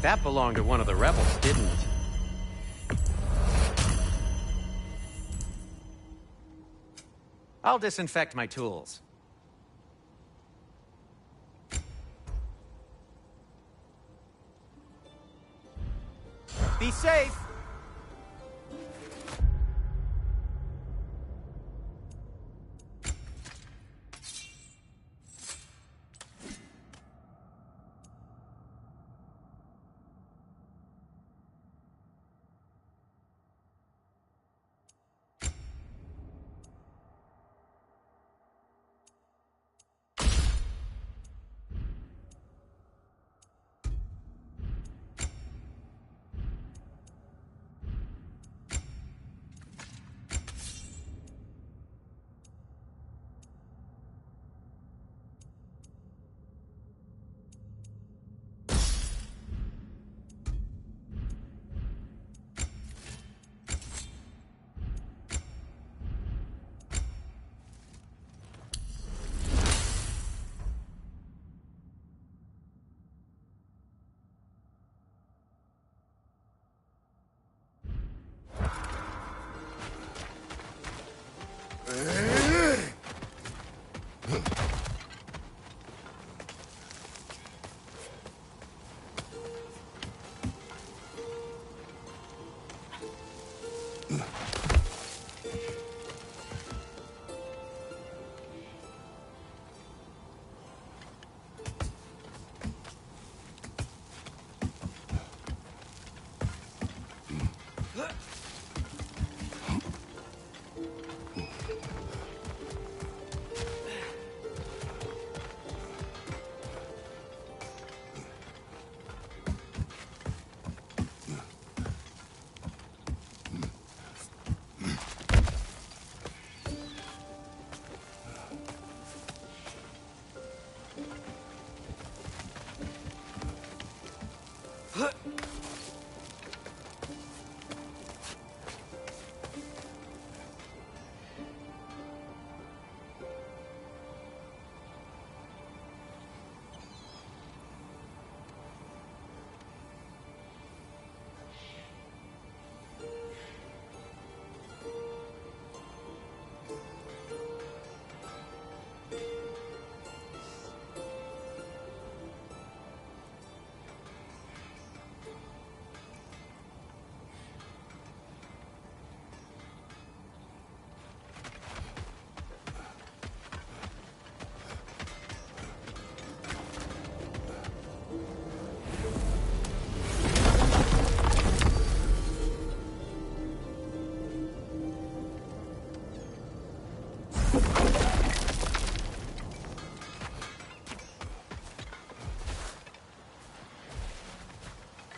A: That belonged to one of the rebels, didn't it? I'll disinfect my tools. Be safe!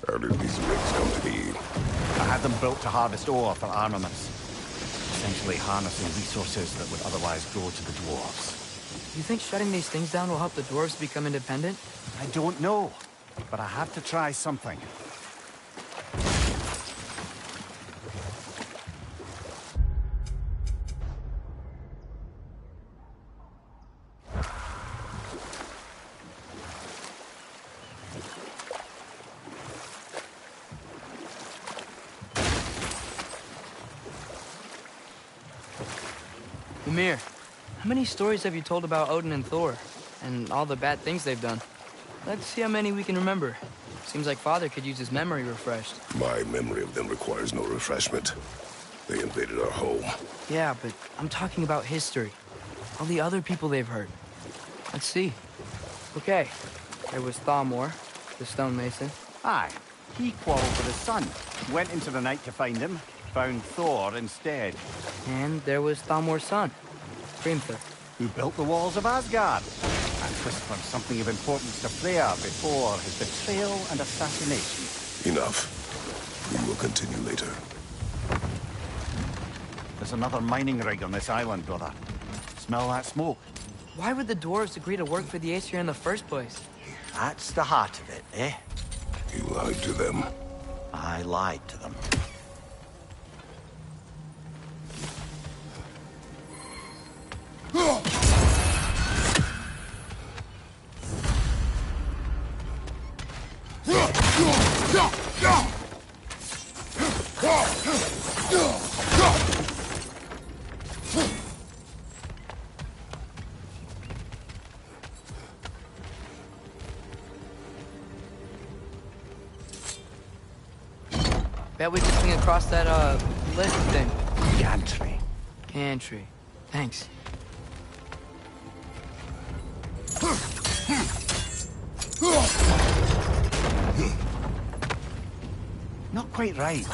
D: How did these rigs come to be?
C: I had them built to harvest ore for armaments. Essentially harnessing resources that would otherwise go to the dwarves.
E: You think shutting these things down will help the dwarves become independent?
C: I don't know, but I have to try something.
E: Ymir, how many stories have you told about Odin and Thor? And all the bad things they've done? Let's see how many we can remember. Seems like Father could use his memory refreshed.
D: My memory of them requires no refreshment. They invaded our home.
E: Yeah, but I'm talking about history. All the other people they've hurt. Let's see. Okay, there was Thalmor, the stonemason.
C: Aye, he quarreled with his son. Went into the night to find him. Found Thor instead.
E: And there was Thalmor's son, Hrimthur.
C: Who built the walls of Asgard. And whispered something of importance to Freya before his betrayal and assassination.
D: Enough. We will continue later.
C: There's another mining rig on this island, brother. Smell that smoke?
E: Why would the dwarves agree to work for the Aesir in the first place?
C: That's the heart of it, eh?
D: You lied to them.
C: I lied to them.
E: Bet we can swing across that, lift thing.
C: Gantry.
E: Gantry. Thanks.
C: Not quite right.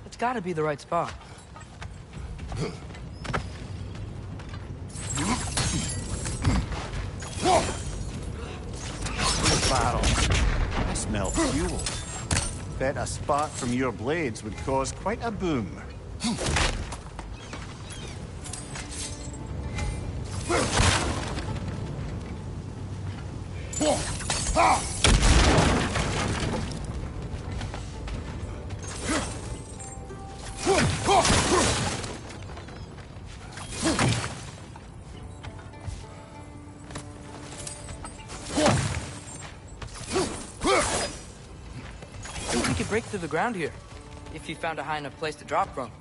E: It's gotta be the right spot.
C: Barrel. I smell fuel. Bet a spark from your blades would cause quite a boom.
E: I think we could break through the ground here, if you found a high enough place to drop from.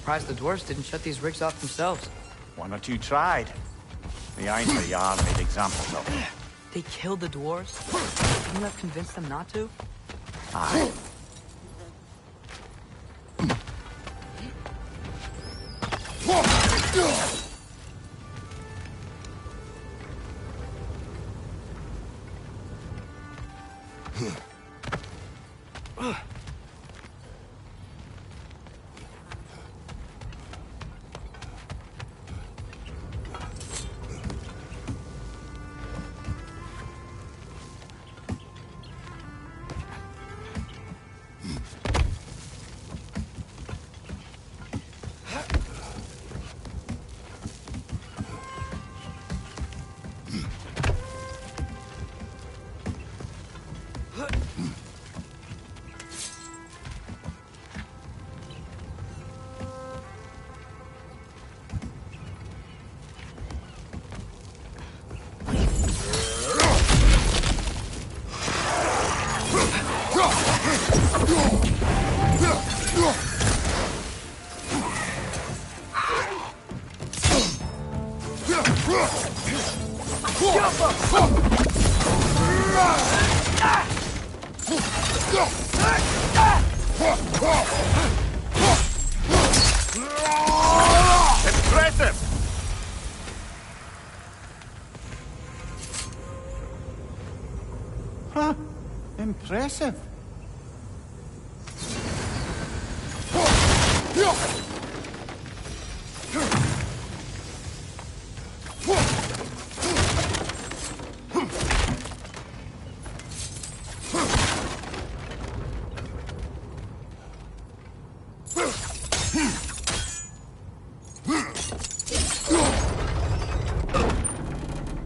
E: surprised the dwarves didn't shut these rigs off themselves.
C: One or two tried. The Einstein Yard made examples of them.
E: They killed the dwarves? Couldn't you have convinced them not to?
C: Aye. Impressive! Huh? Impressive.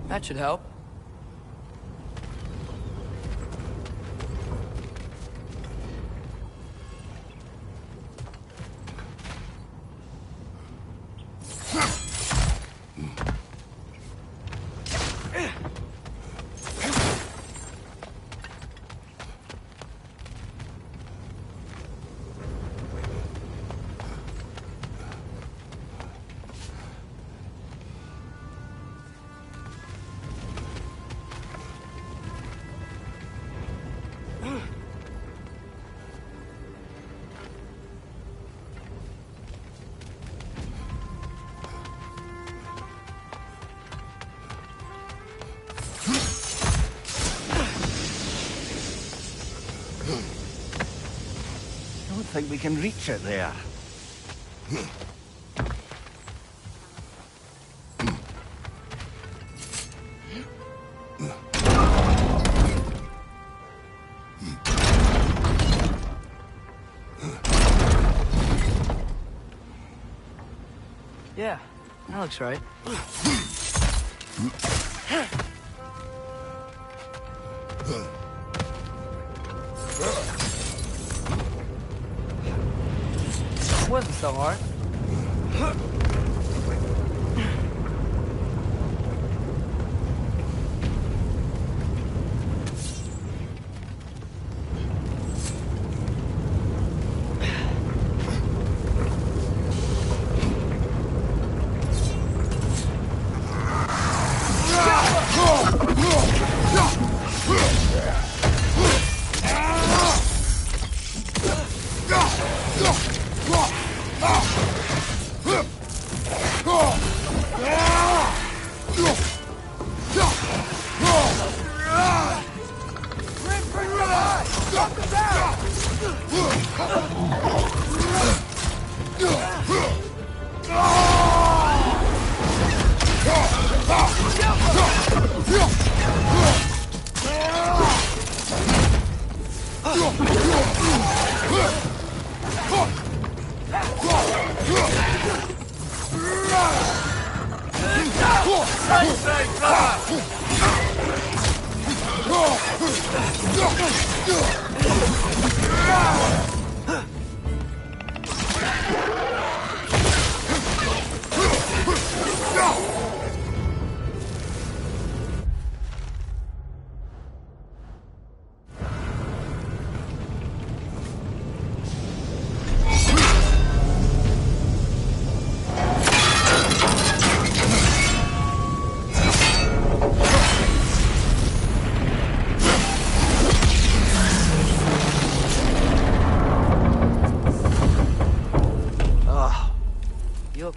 E: That should help.
C: I don't think we can reach it there.
E: Yeah, that looks right. It wasn't so hard.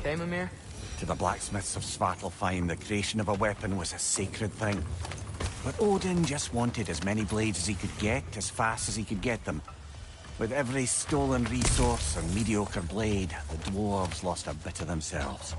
E: okay, Mimir?
C: To the blacksmiths of Svartalfheim, the creation of a weapon was a sacred thing. But Odin just wanted as many blades as he could get, as fast as he could get them. With every stolen resource and mediocre blade, the dwarves lost a bit of themselves.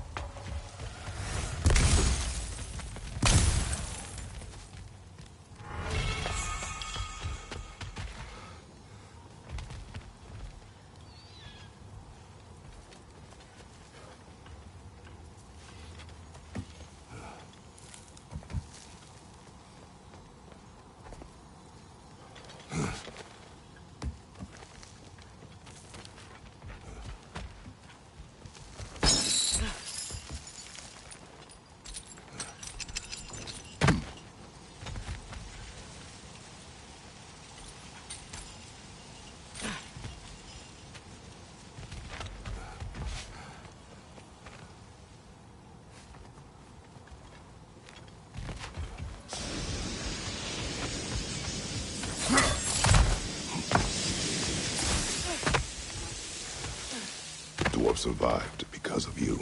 D: Dwarf survived because of you.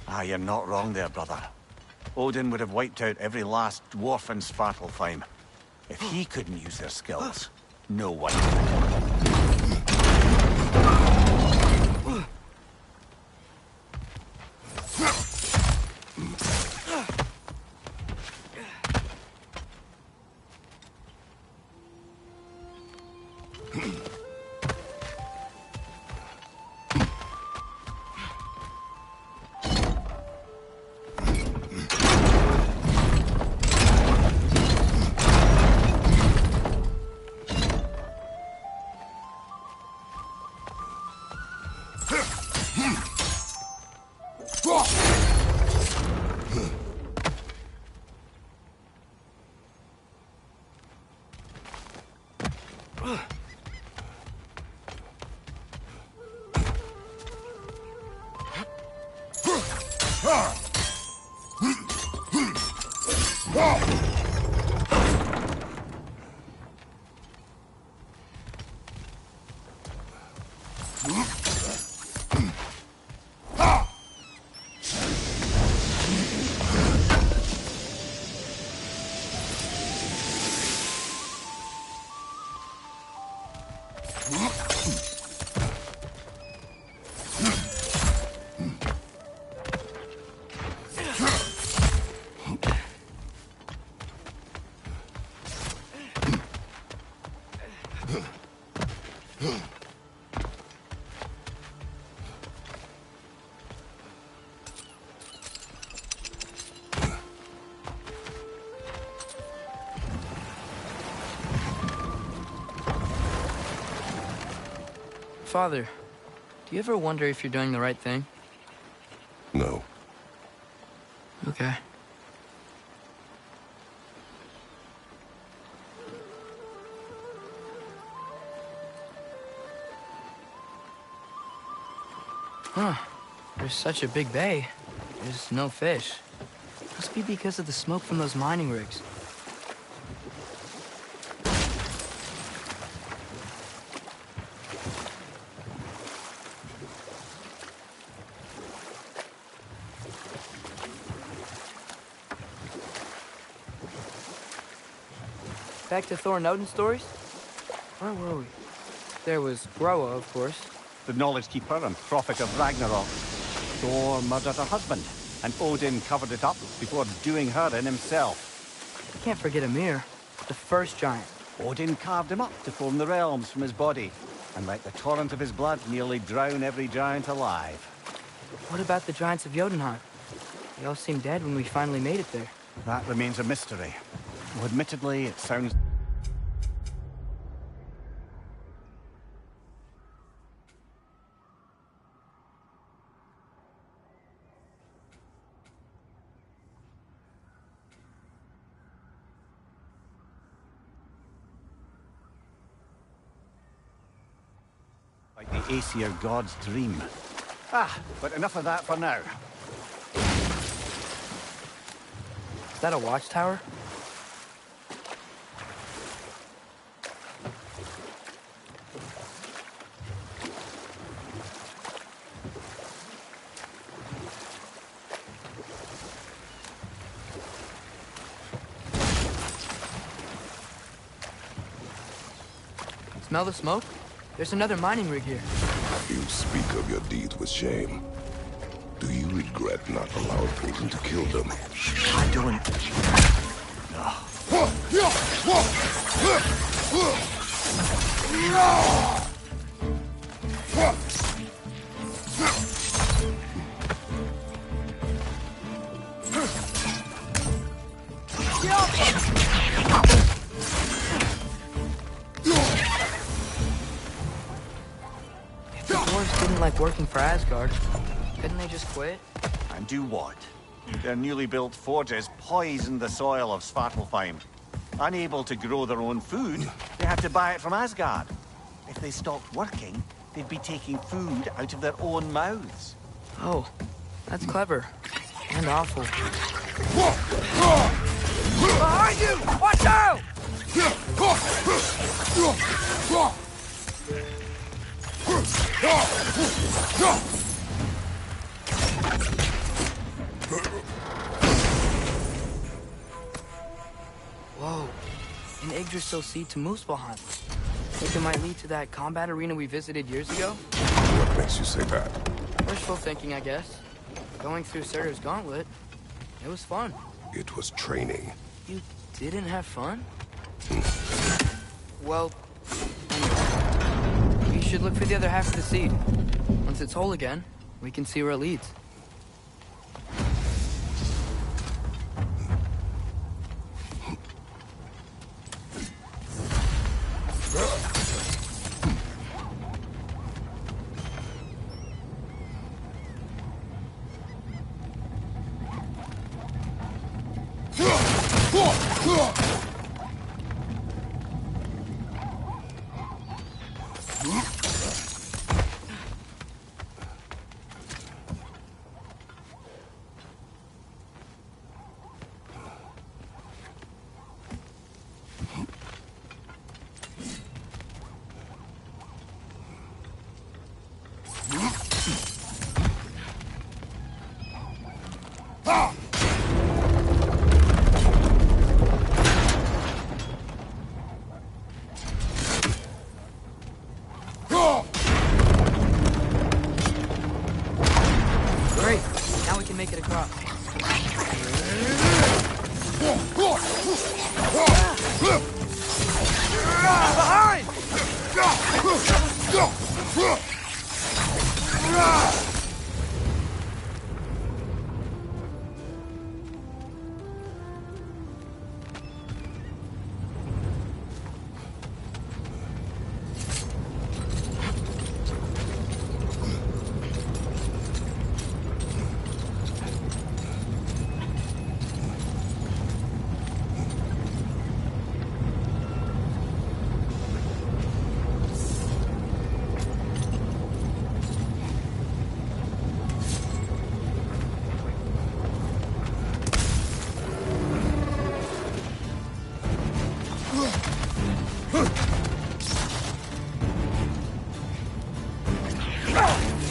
C: Ah, you're not wrong there, brother. Odin would have wiped out every last dwarf in Svartalfheim. If he couldn't use their skills, no one could.
E: Father, do you ever wonder if you're doing the right thing?
D: No.
E: Okay. Huh. There's such a big bay. There's no fish. Must be because of the smoke from those mining rigs. Back to Thor and Odin stories? Where were we? There was Groa, of course.
C: The Knowledge Keeper and Prophet of Ragnarok. Thor murdered her husband, and Odin covered it up before doing her in himself.
E: I can't forget Ymir, the first giant.
C: Odin carved him up to form the realms from his body, and let the torrent of his blood nearly drown every giant alive.
E: What about the giants of Jotunheim? They all seemed dead when we finally made it there.
C: That remains a mystery. Though admittedly, it sounds... like the Aesir god's dream. But enough of that for now.
E: Is that a watchtower? Smell the smoke? There's another mining rig here.
D: You speak of your deeds with shame. Do you regret not allowing Putin to kill them?
C: I don't... No.
E: If the dwarves didn't like working for Asgard, couldn't they just quit?
C: And do what? Their newly built forges poisoned the soil of Svartalfheim. Unable to grow their own food, they had to buy it from Asgard. If they stopped working, they'd be taking food out of their own mouths.
E: Oh, that's clever. And awful.
B: Behind you! Watch out!
E: Whoa. An Yggdrasil seed to Muspelheim. Think it might lead to that combat arena we visited years ago?
D: What makes you say that?
E: Wishful thinking, I guess. Going through Surtur's gauntlet, it was fun.
D: It was training.
E: You didn't have fun? Well, we should look for the other half of the seed. Once it's whole again, we can see where it leads. Great. Now we can make it across.
B: Behind!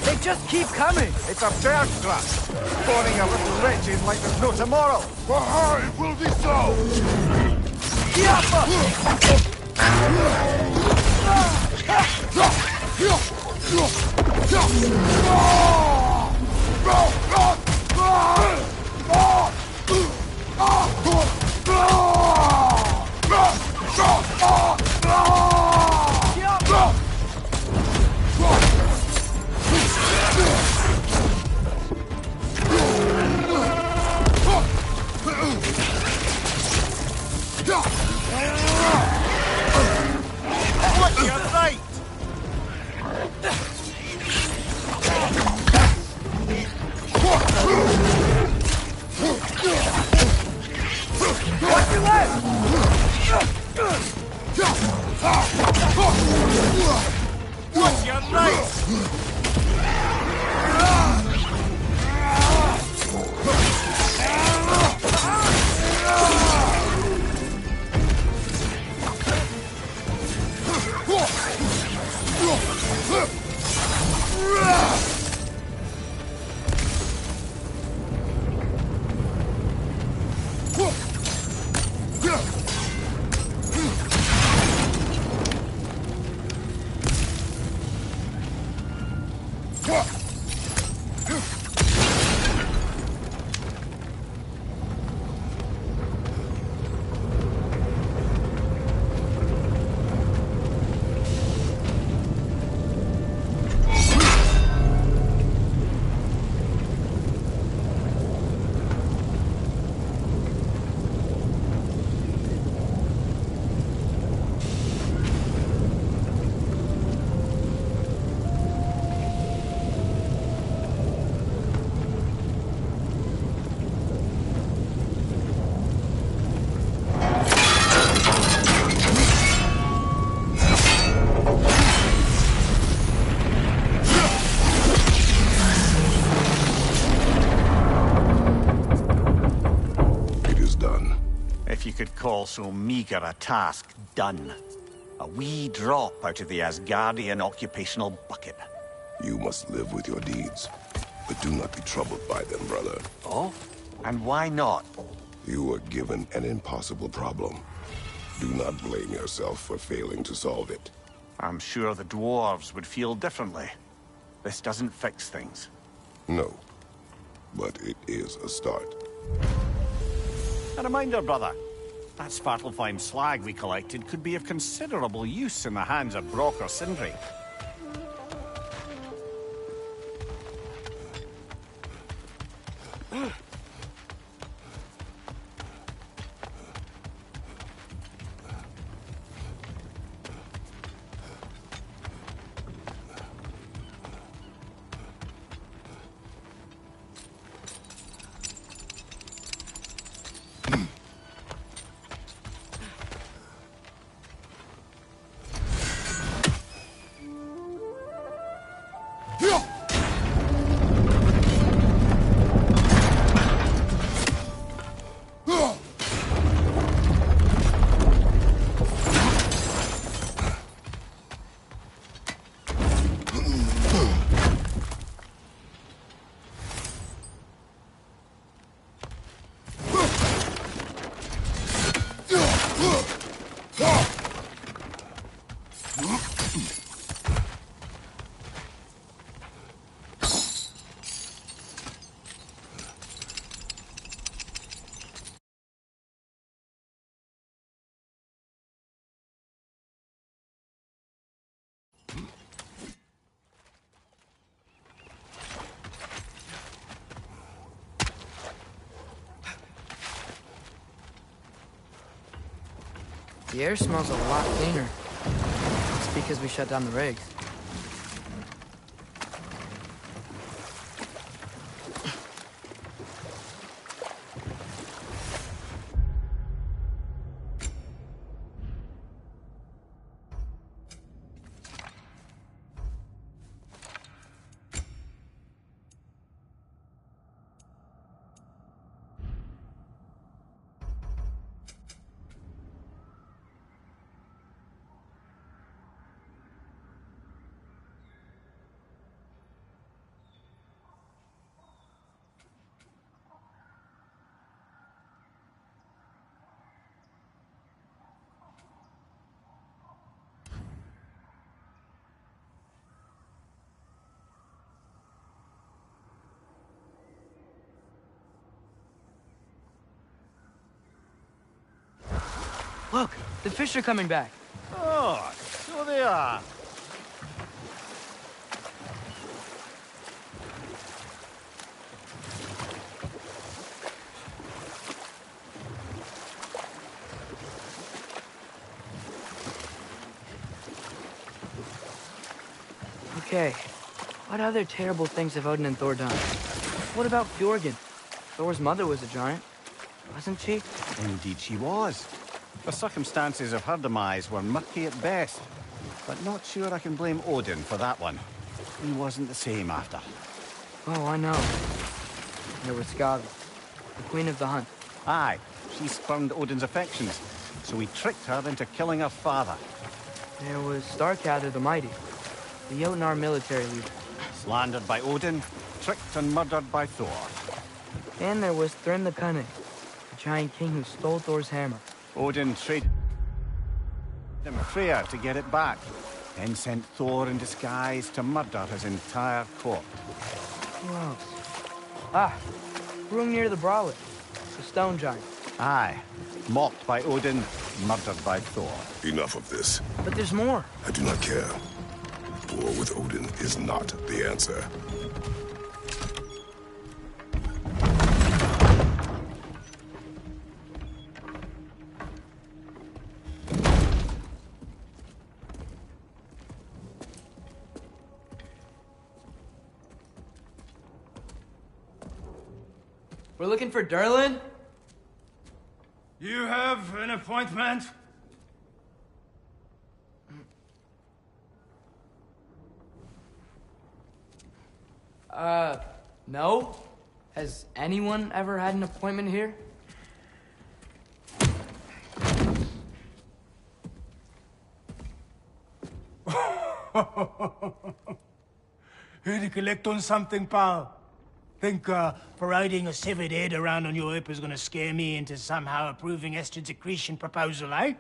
B: They just keep coming!
C: It's a bird trap, spawning a little wretches like there's no tomorrow.
B: It will be so!
C: What's your right?
B: Watch your left!
C: What's your right? Call so meager a task done. A wee drop out of the Asgardian occupational bucket.
D: You must live with your deeds, but do not be troubled by them, brother.
C: Oh? And why not?
D: You were given an impossible problem. Do not blame yourself for failing to solve it.
C: I'm sure the dwarves would feel differently. This doesn't fix things.
D: No, but it is a start.
C: A reminder, brother. That Svartalfheim slag we collected could be of considerable use in the hands of Brock or Sindri.
E: The air smells a lot cleaner. It's because we shut down the rigs. Look, the fish are coming back.
C: Oh, so they are.
E: Okay, what other terrible things have Odin and Thor done? What about Fjorgen? Thor's mother was a giant, wasn't she?
C: Indeed she was. The circumstances of her demise were murky at best, but not sure I can blame Odin for that one. He wasn't the same after.
E: Oh, I know. There was Skaga, the queen of the hunt.
C: Aye, she spurned Odin's affections, so he tricked her into killing her father.
E: There was Starkather the Mighty, the Jotnar military leader.
C: Slandered by Odin, tricked and murdered by Thor.
E: And there was Thrym the Cunning, the giant king who stole Thor's hammer.
C: Odin traded him Freya to get it back. then sent Thor in disguise to murder his entire court.
E: Gross. Ah, room near the Brawler. The stone giant.
C: Aye. Mocked by Odin, murdered by Thor.
D: Enough of this.
E: But there's more.
D: I do not care. War with Odin is not the answer.
E: We're looking for Durlin?
H: You have an appointment?
E: No. Has anyone ever had an appointment here?
H: Here to collect on something, pal? Think parading a severed head around on your hip is gonna scare me into somehow approving Estrid's accretion proposal, eh?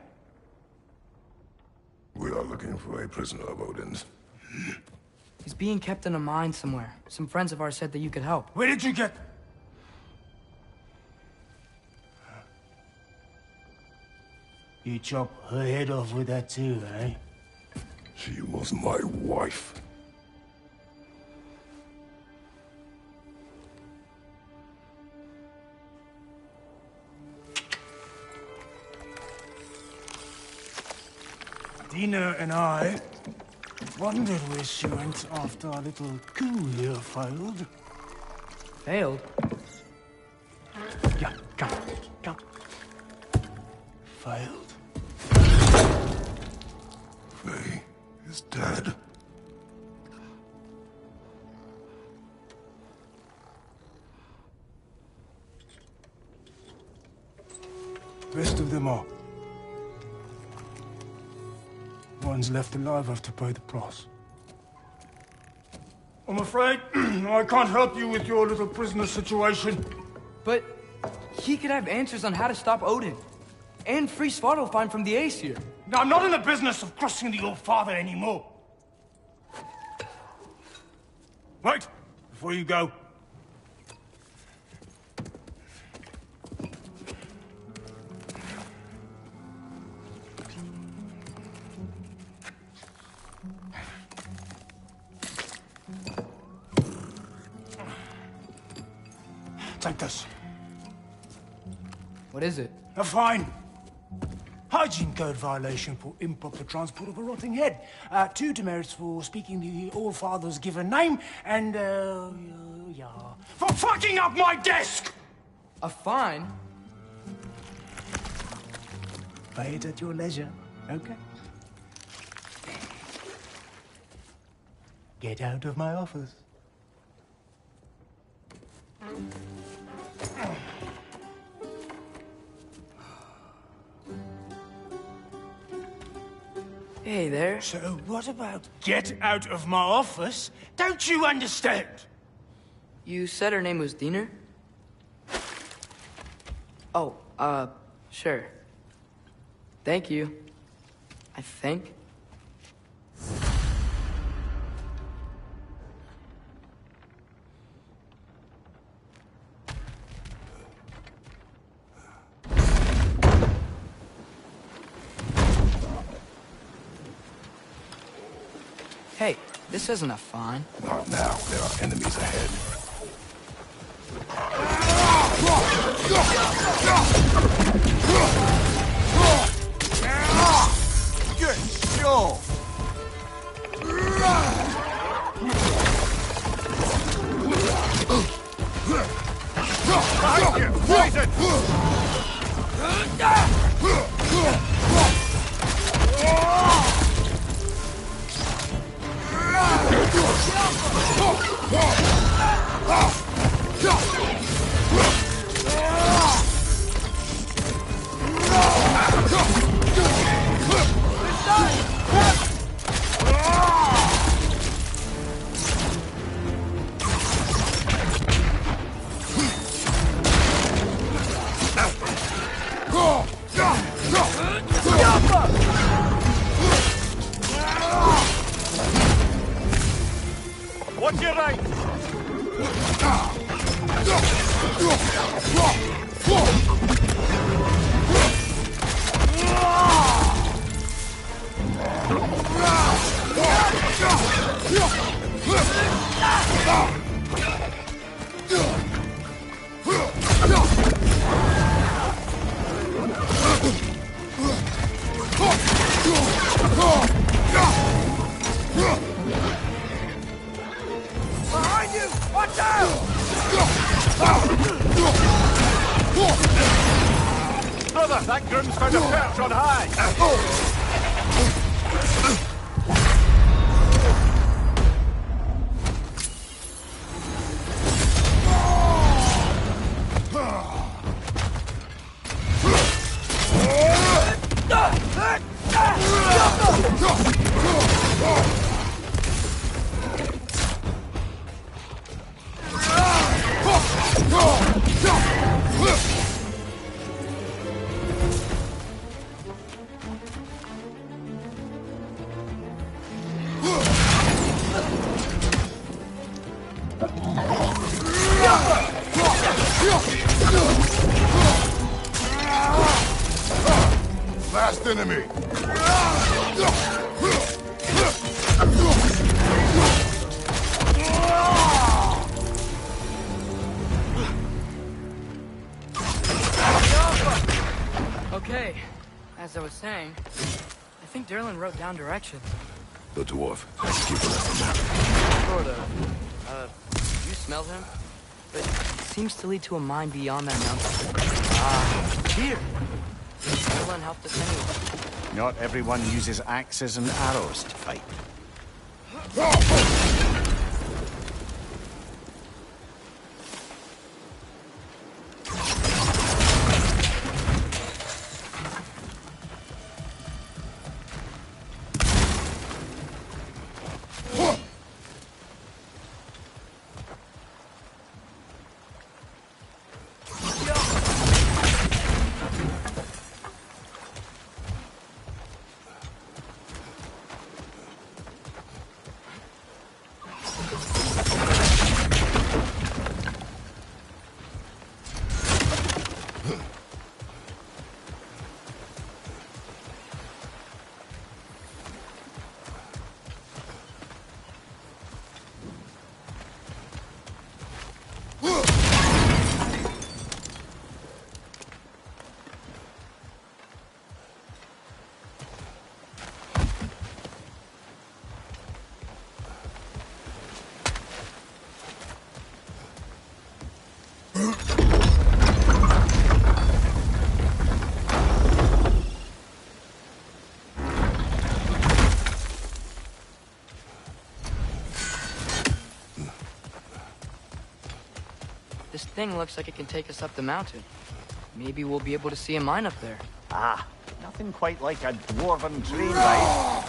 D: We are looking for a prisoner of Odin's.
E: He's being kept in a mine somewhere. Some friends of ours said that you could help.
H: Where did you get... You chop her head off with that too, eh?
D: She was my wife.
H: Dina and I wondered where she went after our little coup here failed.
E: Failed?
H: Yeah, come. Failed.
D: Faye is dead.
H: Rest of them are. One's left alive have to pay the price. I'm afraid I can't help you with your little prisoner situation.
E: But he could have answers on how to stop Odin. And free Svartalfheim from the Aesir.
H: Now, I'm not in the business of crossing the All-Father anymore. Wait, before you go. Take this.
E: What is it?
H: A fine. Hygiene code violation for improper transport of a rotting head. 2 demerits for speaking the All-Father's given name, and, yeah. For fucking up my desk!
E: A fine?
H: Pay it at your leisure, okay? Get out of my office.
E: Hey there.
H: So what about get out of my office? Don't you understand?
E: You said her name was Diener? Oh, sure. Thank you. I think. Hey, this isn't a fine.
D: Not now. There are enemies ahead.
C: Good show!
B: Behind you! Poison!
C: What's your right?
B: Behind you! Watch out!
C: Brother, that groom's found a perch on high.
B: Last enemy.
E: Okay, as I was saying, I think Derlin wrote down directions.
D: The dwarf has given us a map.
E: Sort of. You smelled him? But it seems to lead to a mine beyond that mountain. Here! Derlin helped us anyway.
C: Not everyone uses axes and arrows to fight.
E: This thing looks like it can take us up the mountain. Maybe we'll be able to see a mine up there.
C: Ah, nothing quite like a dwarven train ride.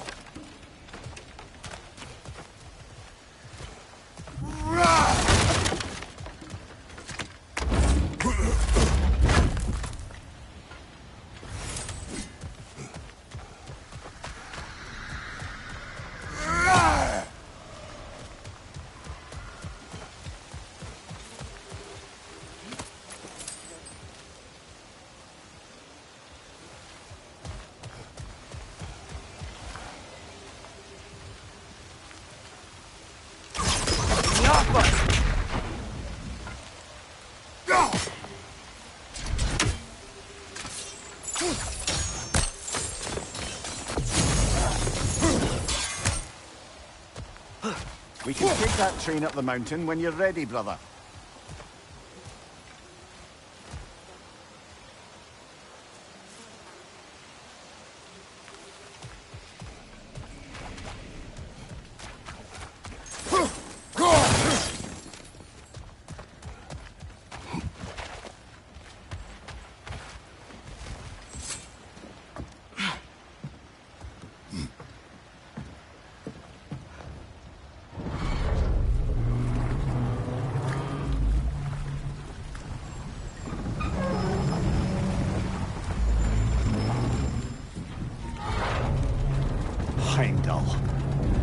C: We can take that train up the mountain when you're ready, brother.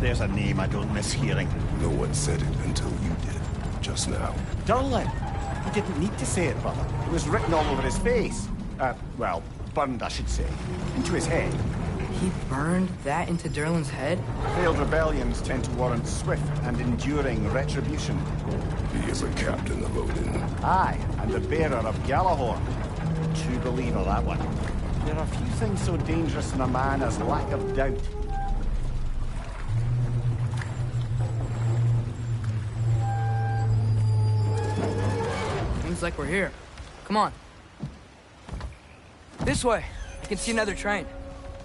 C: There's a name I don't miss hearing.
D: No one said it until you did, just now.
C: Durlin. He didn't need to say it, brother. It was written all over his face. Well, burned, I should say. Into his head.
E: He burned that into Durlin's head?
C: Failed rebellions tend to warrant swift and enduring retribution.
D: He is a captain of Odin.
C: Aye, and the bearer of Galahorn. True believer, that one. There are few things so dangerous in a man as lack of doubt.
E: Seems like we're here. Come on. This way. I can see another train.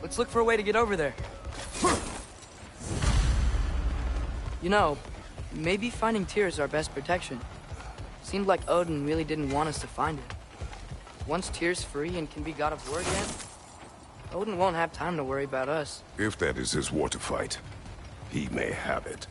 E: Let's look for a way to get over there. You know, maybe finding Tyr is our best protection. Seemed like Odin really didn't want us to find it. Once Tyr's free and can be god of war again, Odin won't have time to worry about us.
D: If that is his war to fight, he may have it.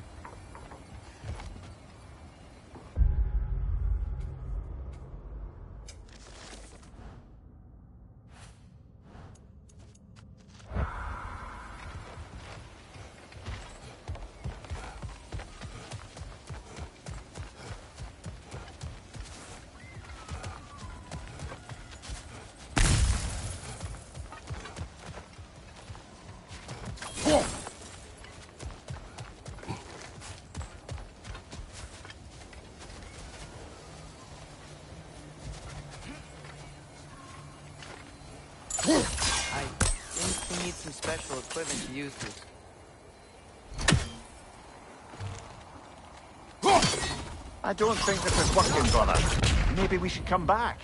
E: I think we need some special equipment to use this.
C: I don't think this is working, brother. Maybe we should come back.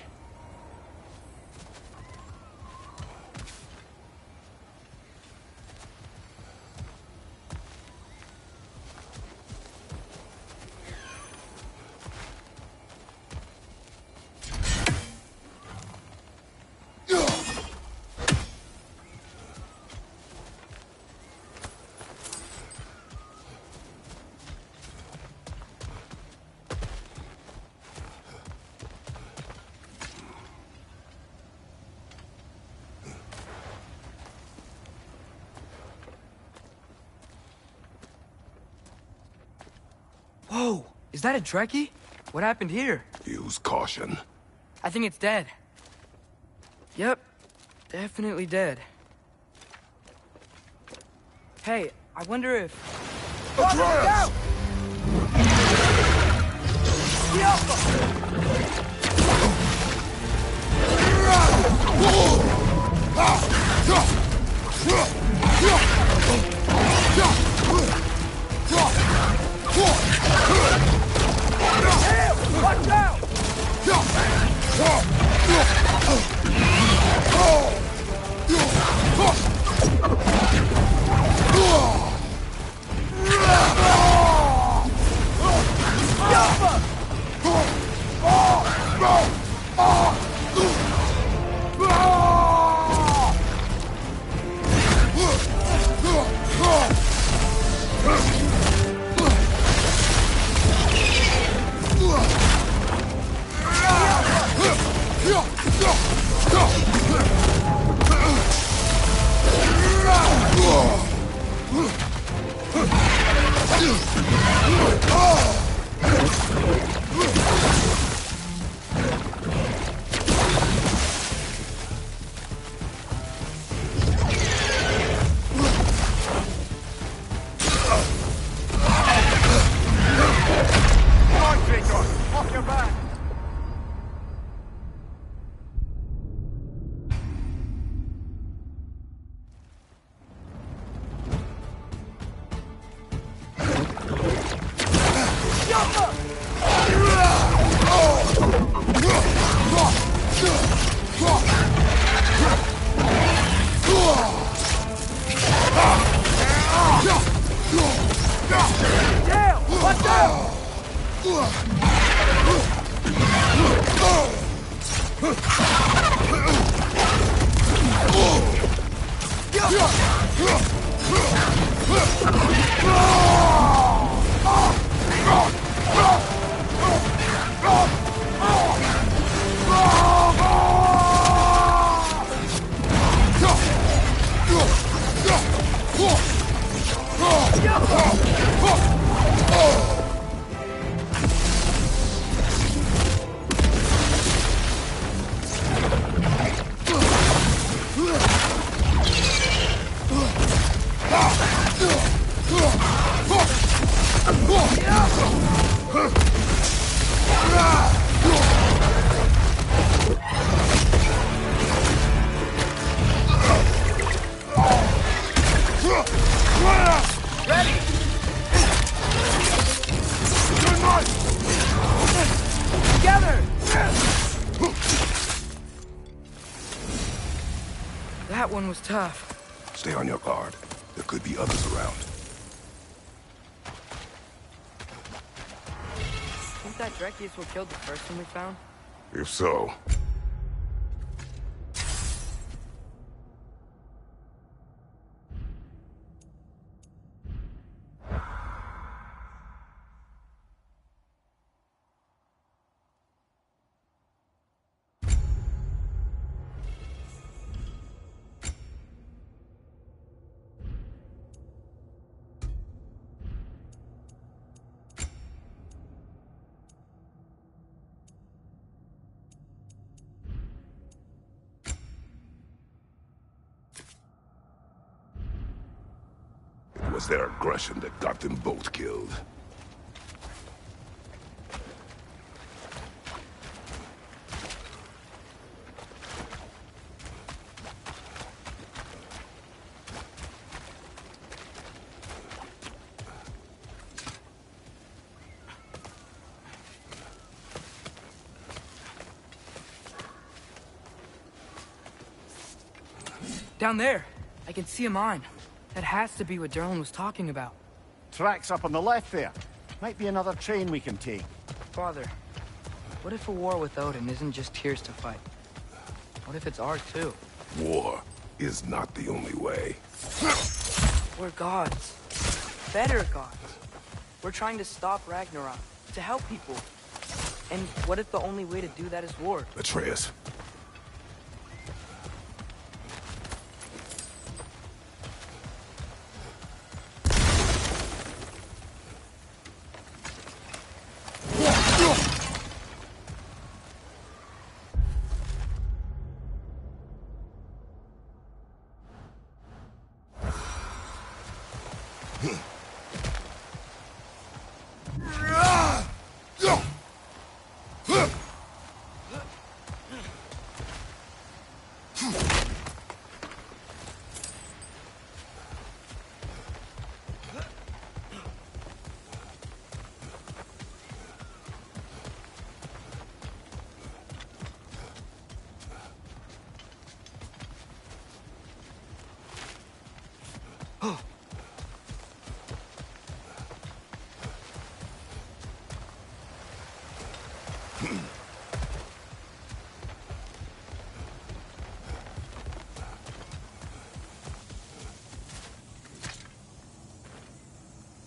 E: Whoa! Is that a Trekkie? What happened here?
D: Use caution.
E: I think it's dead. Yep. Definitely dead. Hey, I wonder if...
D: Atreus!
H: Watch out!
D: Go!
E: That one was tough.
D: Stay on your guard. There could be others around.
E: Think that Drekius what killed the first one we found?
D: If so, it was their aggression that got them both killed.
E: Down there. I can see a mine. That has to be what Derlin was talking about.
C: Tracks up on the left there. Might be another train we can take.
E: Father, what if a war with Odin isn't just Tyr's to fight? What if it's ours too?
D: War is not the only way.
E: We're gods. Better gods. We're trying to stop Ragnarok, to help people. And what if the only way to do that is war?
D: Atreus.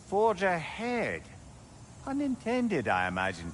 C: Forge ahead. Unintended, I imagine.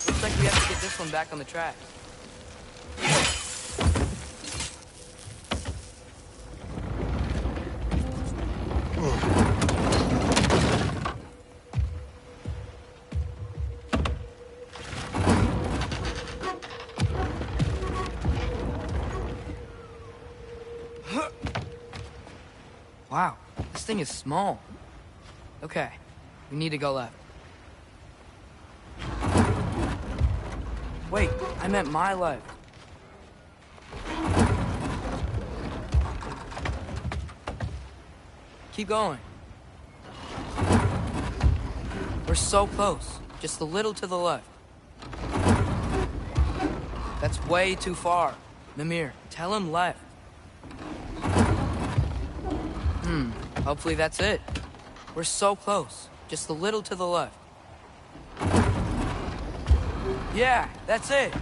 E: Looks like we have to get this one back on the track. Wow, this thing is small. Okay, we need to go left. Wait, I meant my life. Keep going. We're so close. Just a little to the left. That's way too far. Namir, tell him left. Hopefully that's it. We're so close. Just a little to the left. Yeah, that's it.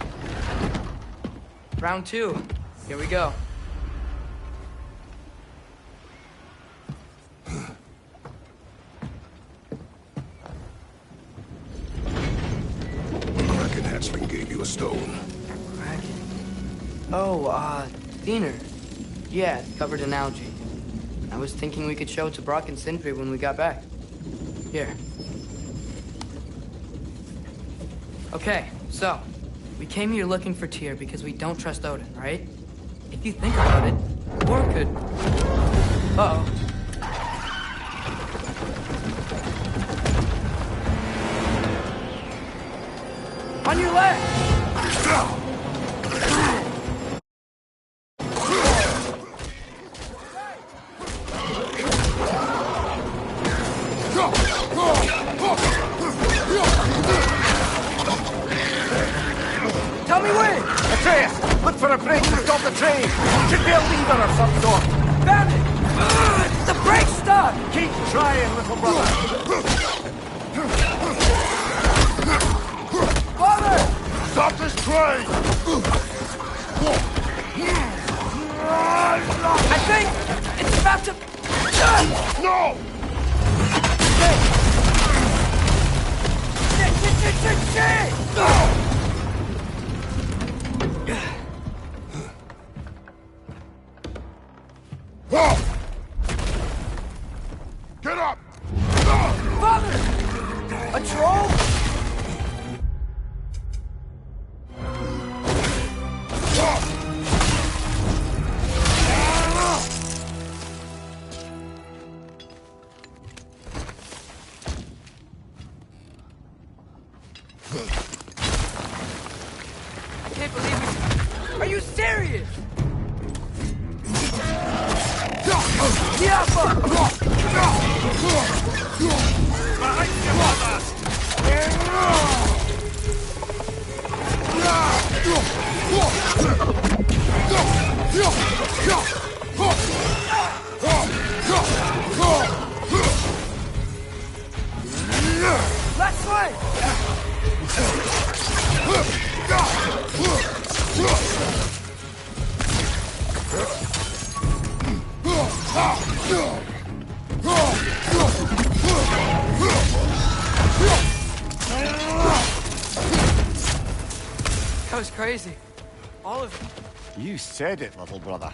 E: Round 2. Here we go.
D: Kraken hatchling gave you a stone.
E: Kraken? Oh, Diener. Yeah, covered in algae. I was thinking we could show it to Brock and Sindri when we got back. Here. Okay, so, we came here looking for Tyr because we don't trust Odin, right? If you think about it, or could... Uh-oh. On your left! Tell me when!
C: Atreus, look for a brake to stop the train. Should be a lever of some sort.
E: Found it! The brake's stuck!
C: Keep trying, little brother.
E: Father!
B: Stop this train!
E: I think it's about to...
B: No!
E: Shit!
B: Get up!
E: Father! A troll? I can't believe it. Are you serious? Last way! That was crazy. All of it.
C: You said it, little brother.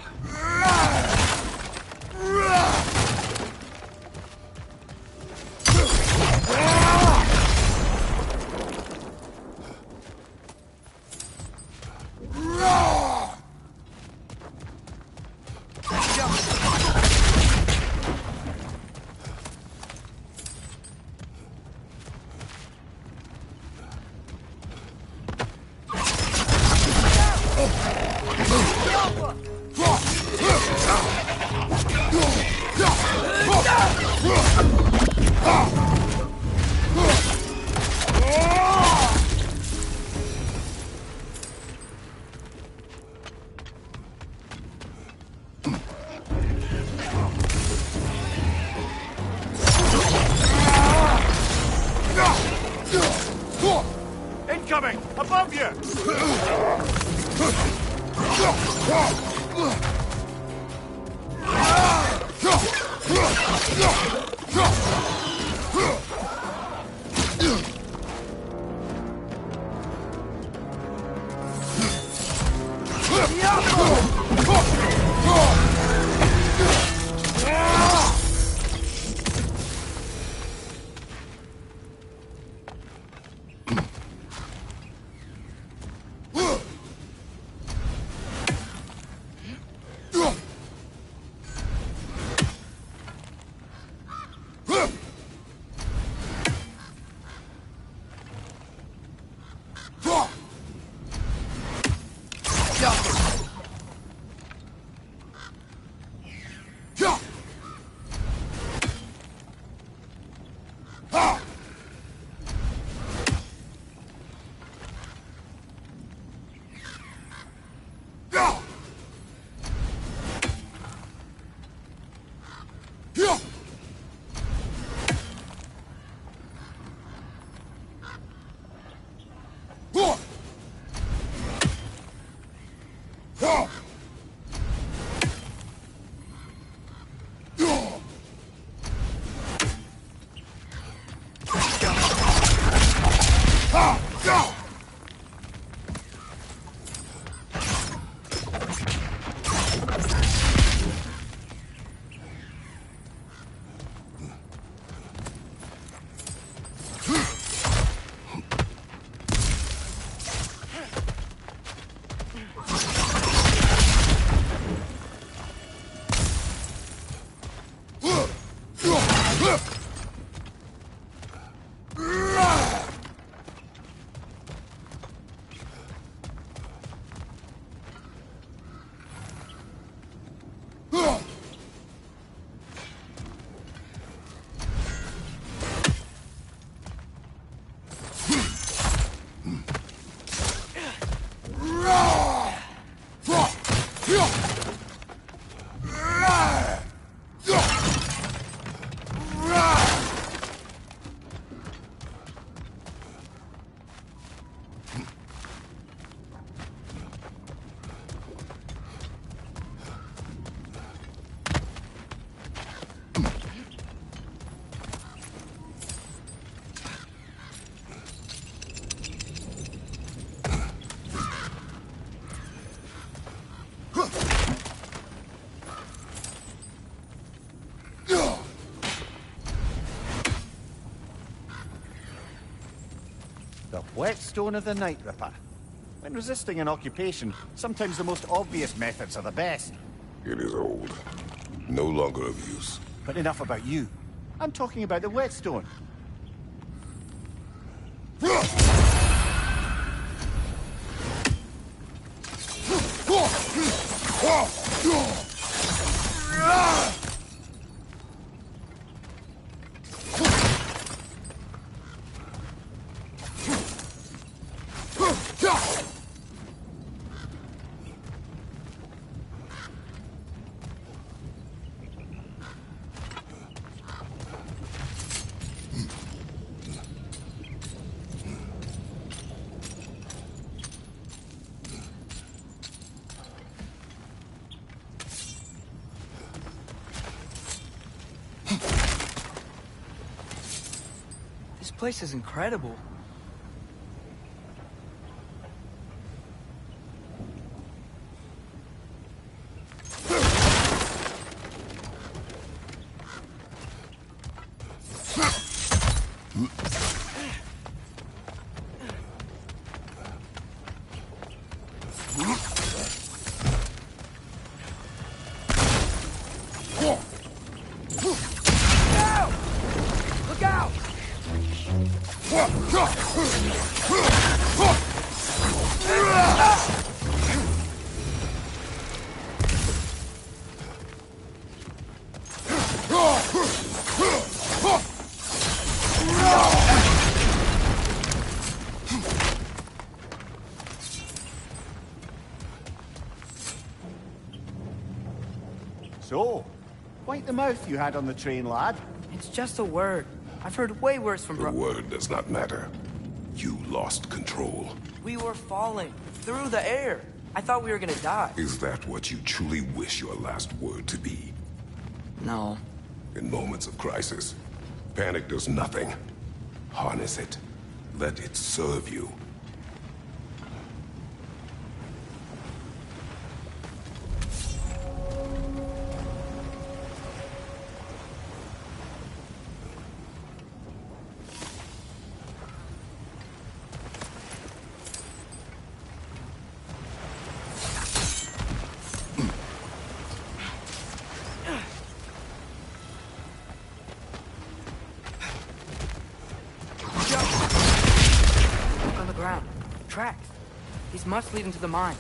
B: Incoming! Above you!
C: The whetstone of the Night Ripper. When resisting an occupation, sometimes the most obvious methods are the best.
D: It is old. No longer of use.
C: But enough about you. I'm talking about the whetstone.
E: This place is incredible.
G: Look out!
C: So, quite the mouth you had on the train, lad.
E: It's just a word. I've heard way worse from
D: The word does not matter. You lost control.
E: We were falling through the air. I thought we were gonna die.
D: Is that what you truly wish your last word to be?
E: No.
D: In moments of crisis, panic does nothing. Harness it. Let it serve you.
E: Look on the ground. Tracks. These must lead into the mine.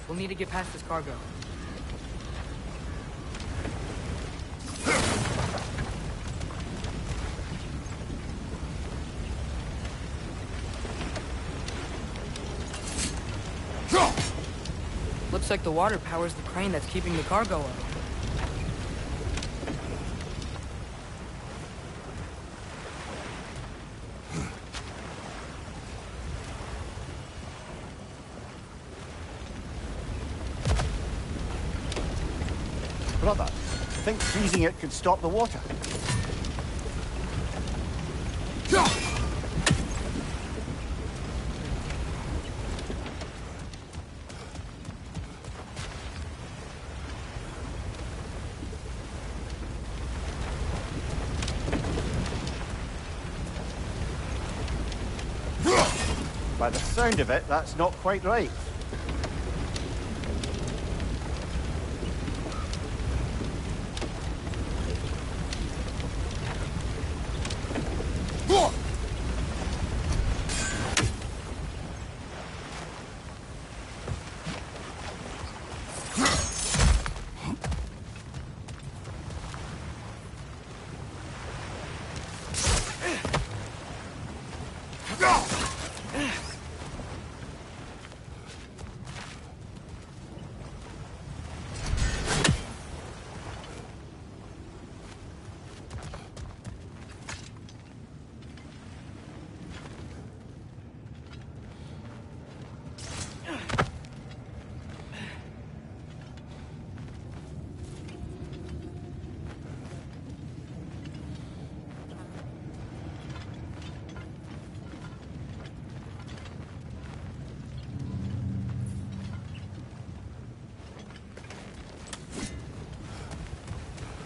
E: We'll need to get past this cargo. Looks like the water powers the crane that's keeping the cargo up.
C: Brother, think freezing it could stop the water? By the sound of it, that's not quite right.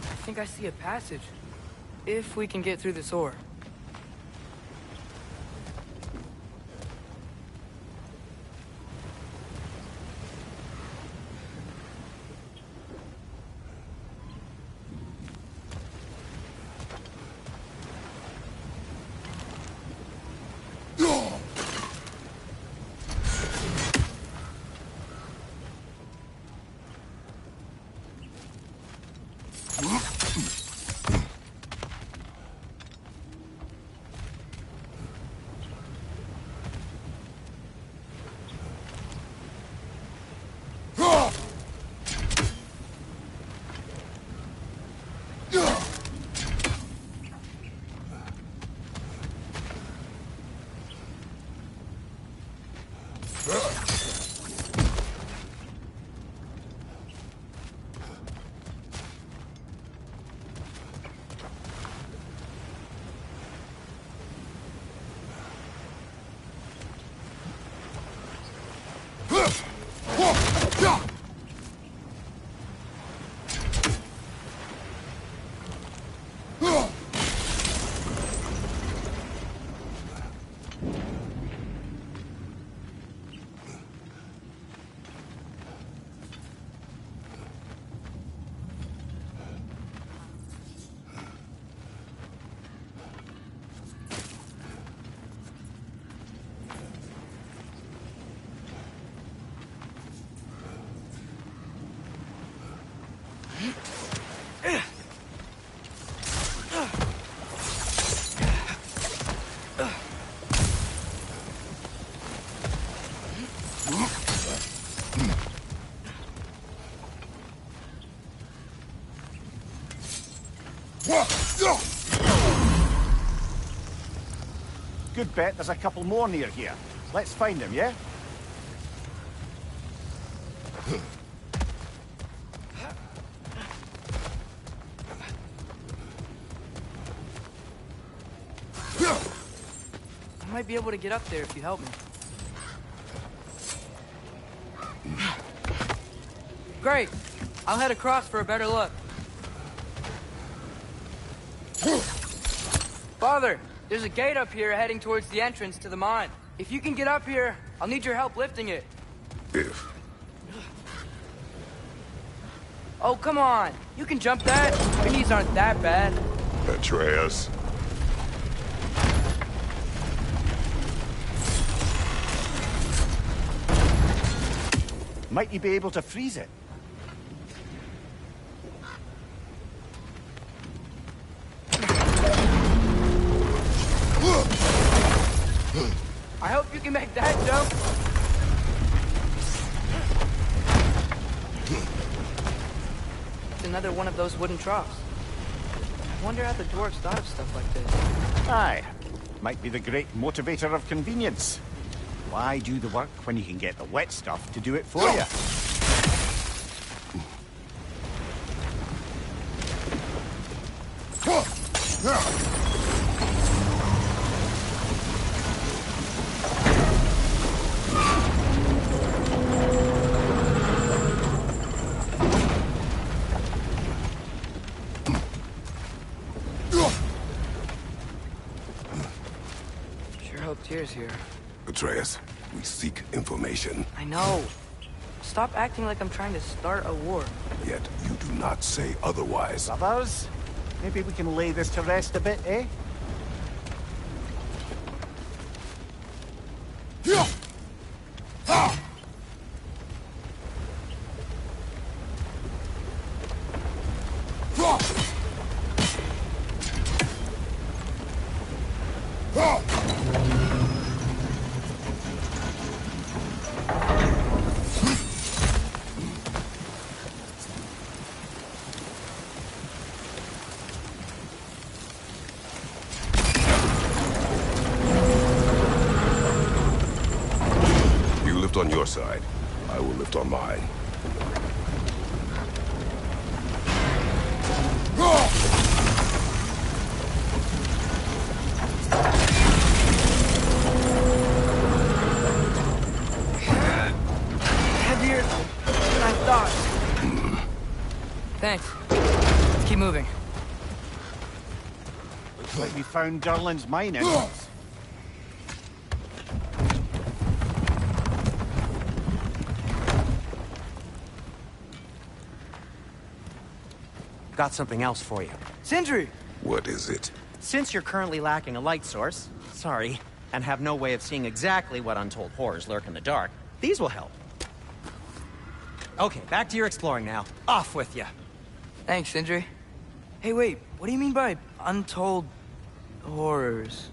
E: I think I see a passage. If we can get through this ore.
C: Good bet there's a couple more near here. Let's find them, yeah?
E: I might be able to get up there if you help me. Great. I'll head across for a better look. Father, there's a gate up here heading towards the entrance to the mine. If you can get up here, I'll need your help lifting it.
D: If.
E: Oh, come on. You can jump that. Your knees aren't that bad.
D: Atreus.
C: Might you be able to freeze it?
E: I hope you can make that jump. It's another one of those wooden troughs. I wonder how the dwarves thought of stuff like this.
C: Aye. Might be the great motivator of convenience. Why do the work when you can get the wet stuff to do it for you?
E: Sure hope Tyr's here.
D: Atreus, we seek information.
E: I know. Stop acting like I'm trying to start a war.
D: Yet you do not say otherwise.
C: Brothers, maybe we can lay this to rest a bit, eh?
D: On your side, I will lift on mine.
E: Heavier than I thought. Thanks. Let's keep moving.
C: Looks like we found Durlin's mine entrance.
A: Got something else for you.
E: Sindri!
D: What is it?
A: Since you're currently lacking a light source, sorry, and have no way of seeing exactly what untold horrors lurk in the dark, these will help. Okay, back to your exploring now. Off with you.
E: Thanks, Sindri. Hey, wait. What do you mean by untold horrors?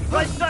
C: Poison!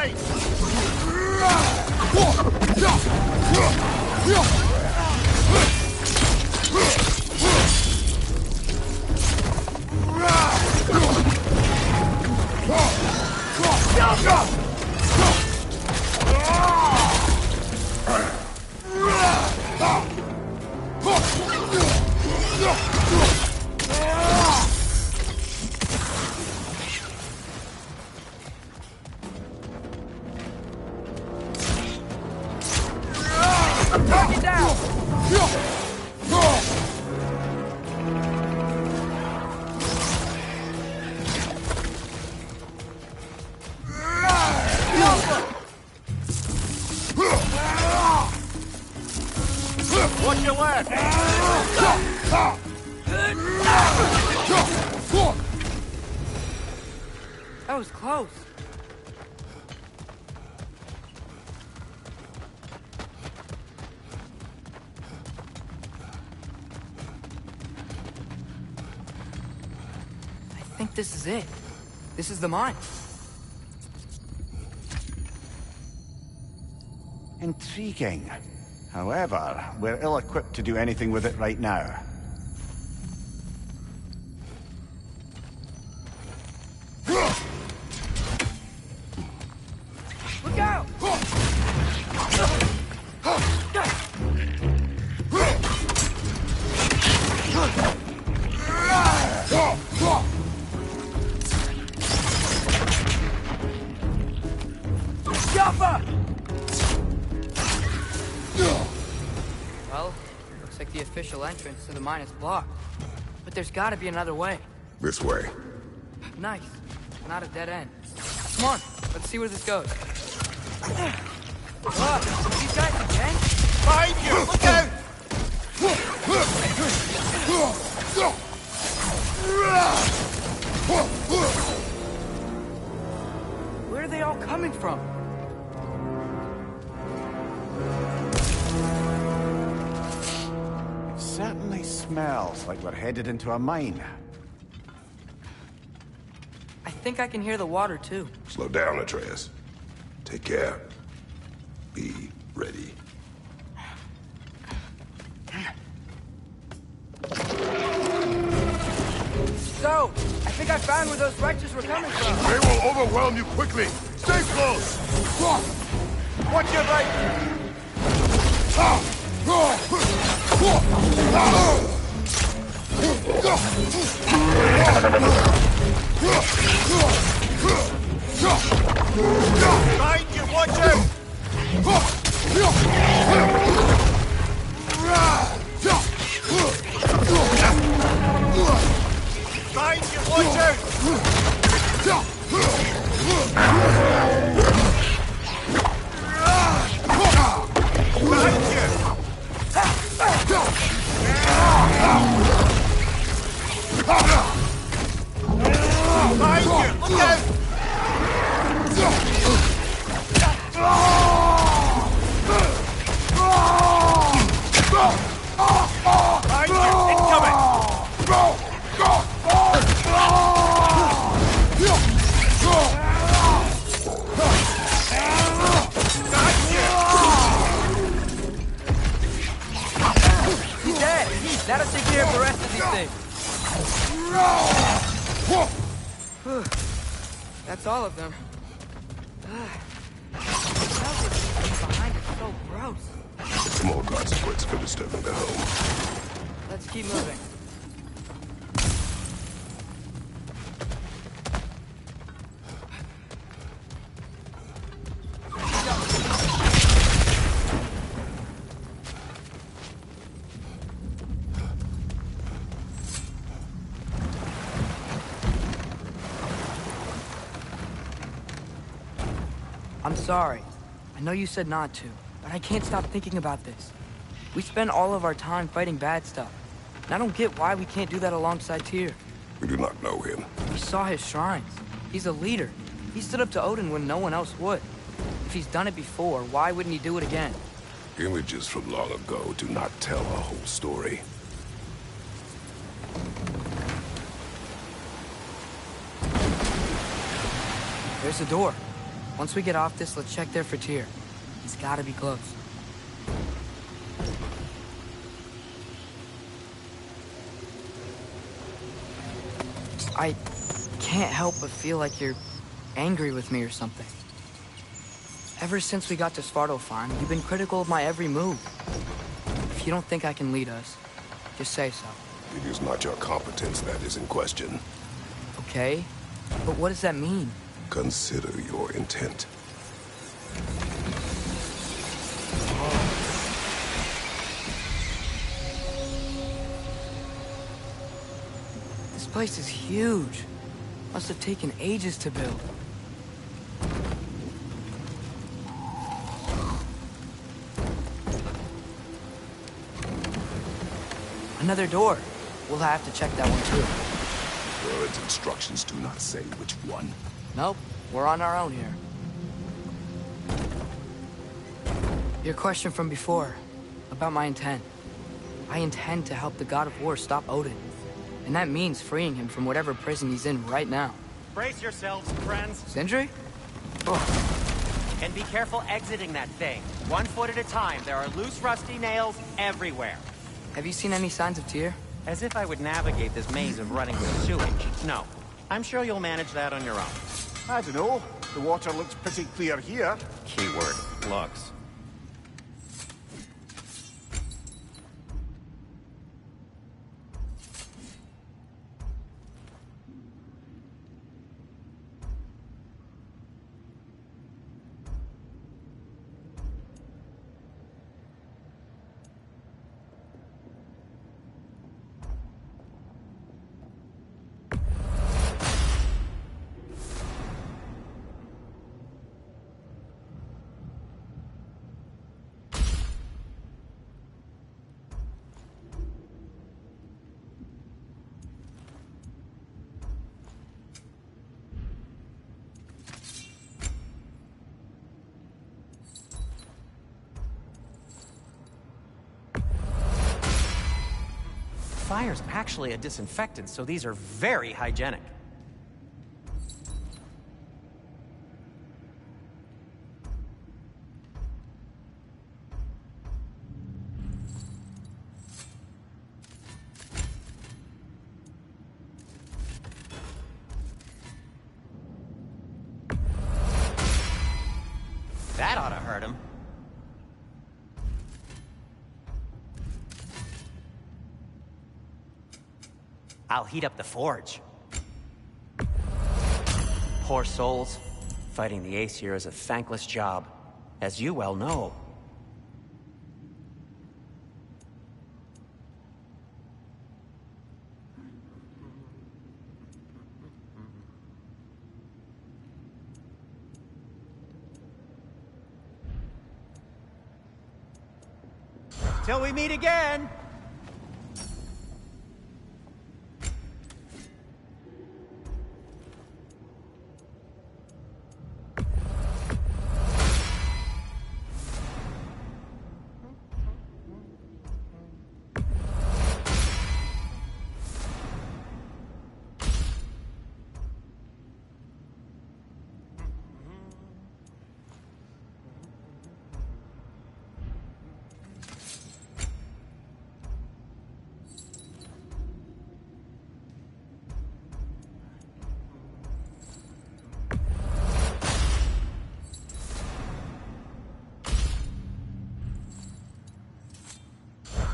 C: Watch your left!
E: That was close. I think this is it. This is the mine.
C: Intriguing. However, we're ill-equipped to do anything with it right now.
E: Look out! Well, looks like the official entrance to the mine is blocked. But there's gotta be another way.
D: This way.
E: Nice. Not a dead end. Come on, let's see where this goes. Look, these guys again?
B: Behind you! Look out!
E: Where are they all coming from?
C: It certainly smells like we're headed into a mine.
E: I think I can hear the water, too.
D: Slow down, Atreus. Take care. Be ready.
E: So, I think I found where those wretches were coming from.
D: They will overwhelm you quickly. Stay close.
B: Watch your right! Behind you! Watch out! Behind you! Watch out! Behind you! Behind you! Look out! Behind you! Incoming!
E: He's dead. That'll take care of the rest of these things. That's all of them. Behind is so gross.
D: Small consequence for disturbing the home.
E: Let's keep moving. I'm sorry. I know you said not to, but I can't stop thinking about this. We spend all of our time fighting bad stuff. And I don't get why we can't do that alongside Tyr.
D: We do not know him.
E: We saw his shrines. He's a leader. He stood up to Odin when no one else would. If he's done it before, why wouldn't he do it again?
D: Images from long ago do not tell a whole story.
E: There's a door. Once we get off this, let's check there for Tyr. He's gotta be close. I can't help but feel like you're angry with me or something. Ever since we got to Svarto Farm, you've been critical of my every move. If you don't think I can lead us, just say so.
D: It is not your competence that is in question.
E: Okay? But what does that mean?
D: Consider your intent.
E: This place is huge. Must have taken ages to build. Another door. We'll have to check that one too.
D: Word's instructions do not say which one.
E: Nope, we're on our own here. Your question from before, about my intent. I intend to help the God of War stop Odin. And that means freeing him from whatever prison he's in right now.
A: Brace yourselves, friends.
E: Sindri?
A: And be careful exiting that thing. 1 foot at a time. There are loose, rusty nails everywhere.
E: Have you seen any signs of Tyr?
A: As if I would navigate this maze of running with sewage. No. I'm sure you'll manage that on your own.
C: I don't know. The water looks pretty clear here.
A: Keyword, looks. Fire's actually a disinfectant, so these are very hygienic. That ought to hurt him. I'll heat up the forge. Poor souls. Fighting the Aesir is a thankless job, as you well know. Till we meet again!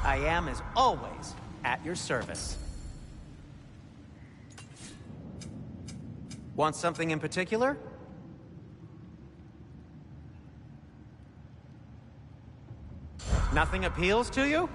A: I am, as always, at your service. Want something in particular? Nothing appeals to you?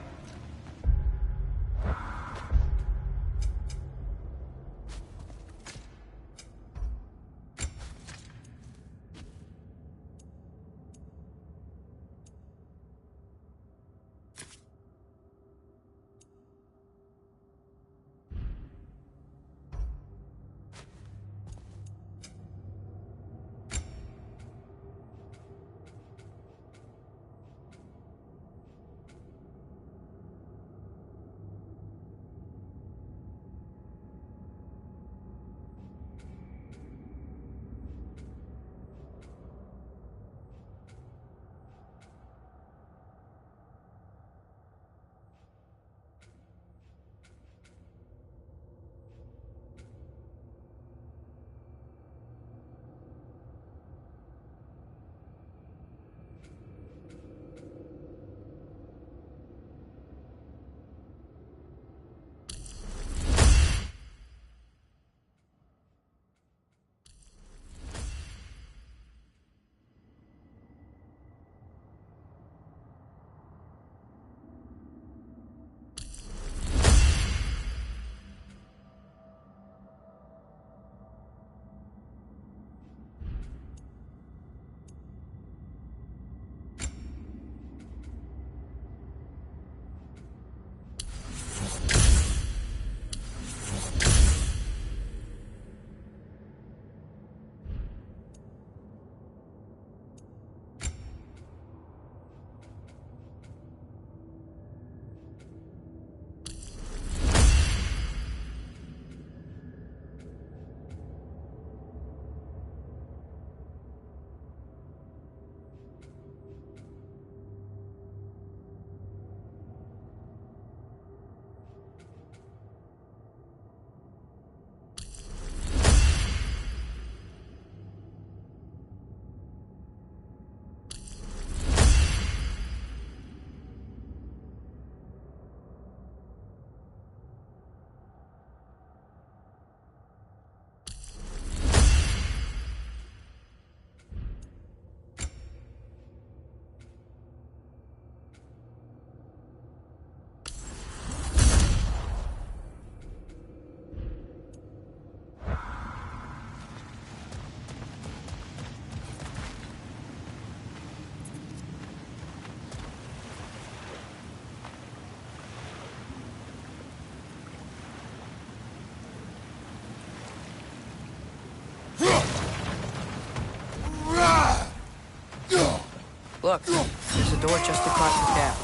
E: Look, there's a door just across the gap.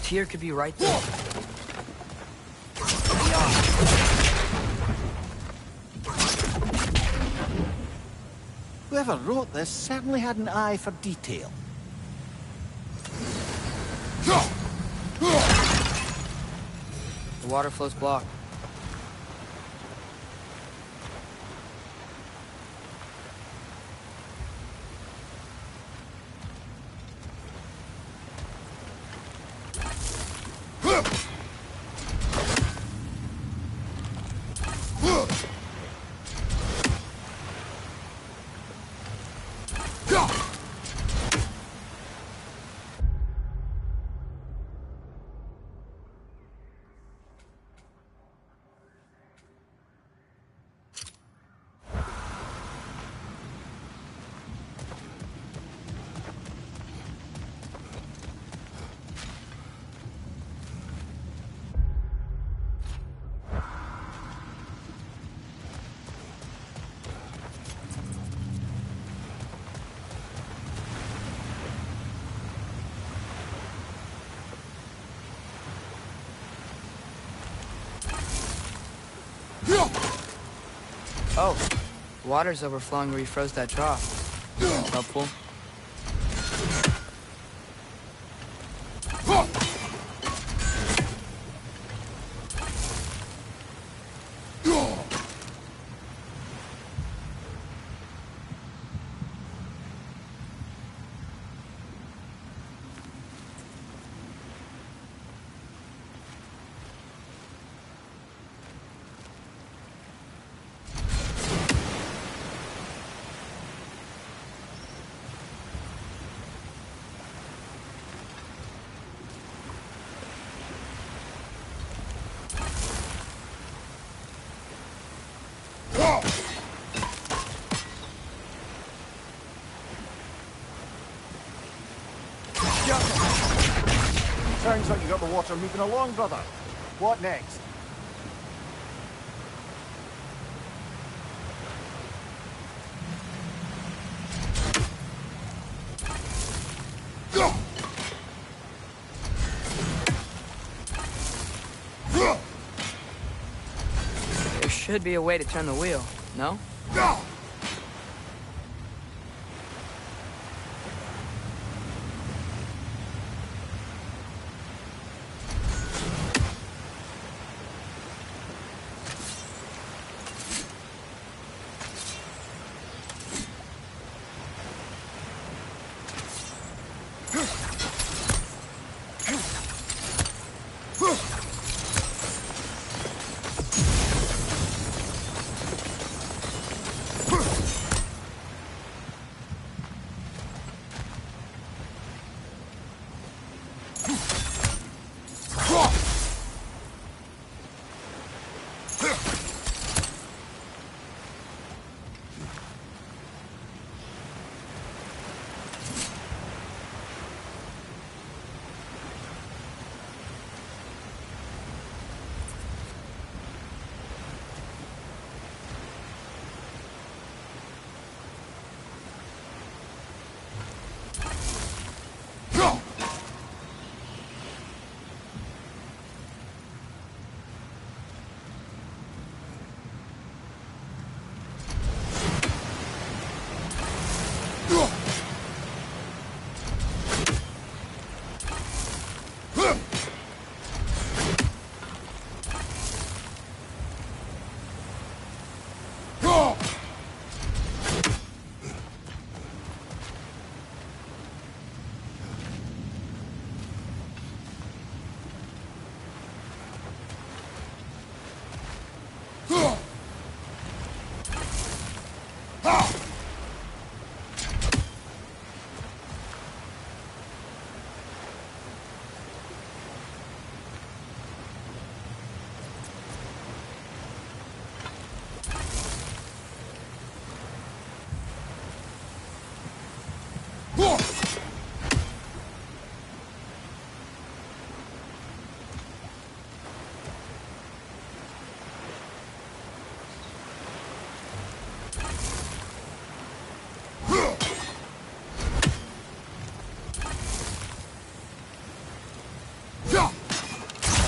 E: Tyr could be right there.
C: Whoever wrote this certainly had an eye for detail.
E: The water flow's blocked. Oh, water's overflowing where you froze that trough. That's helpful.
C: Sounds like you got the water moving along, brother. What next?
E: There should be a way to turn the wheel, no?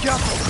H: careful.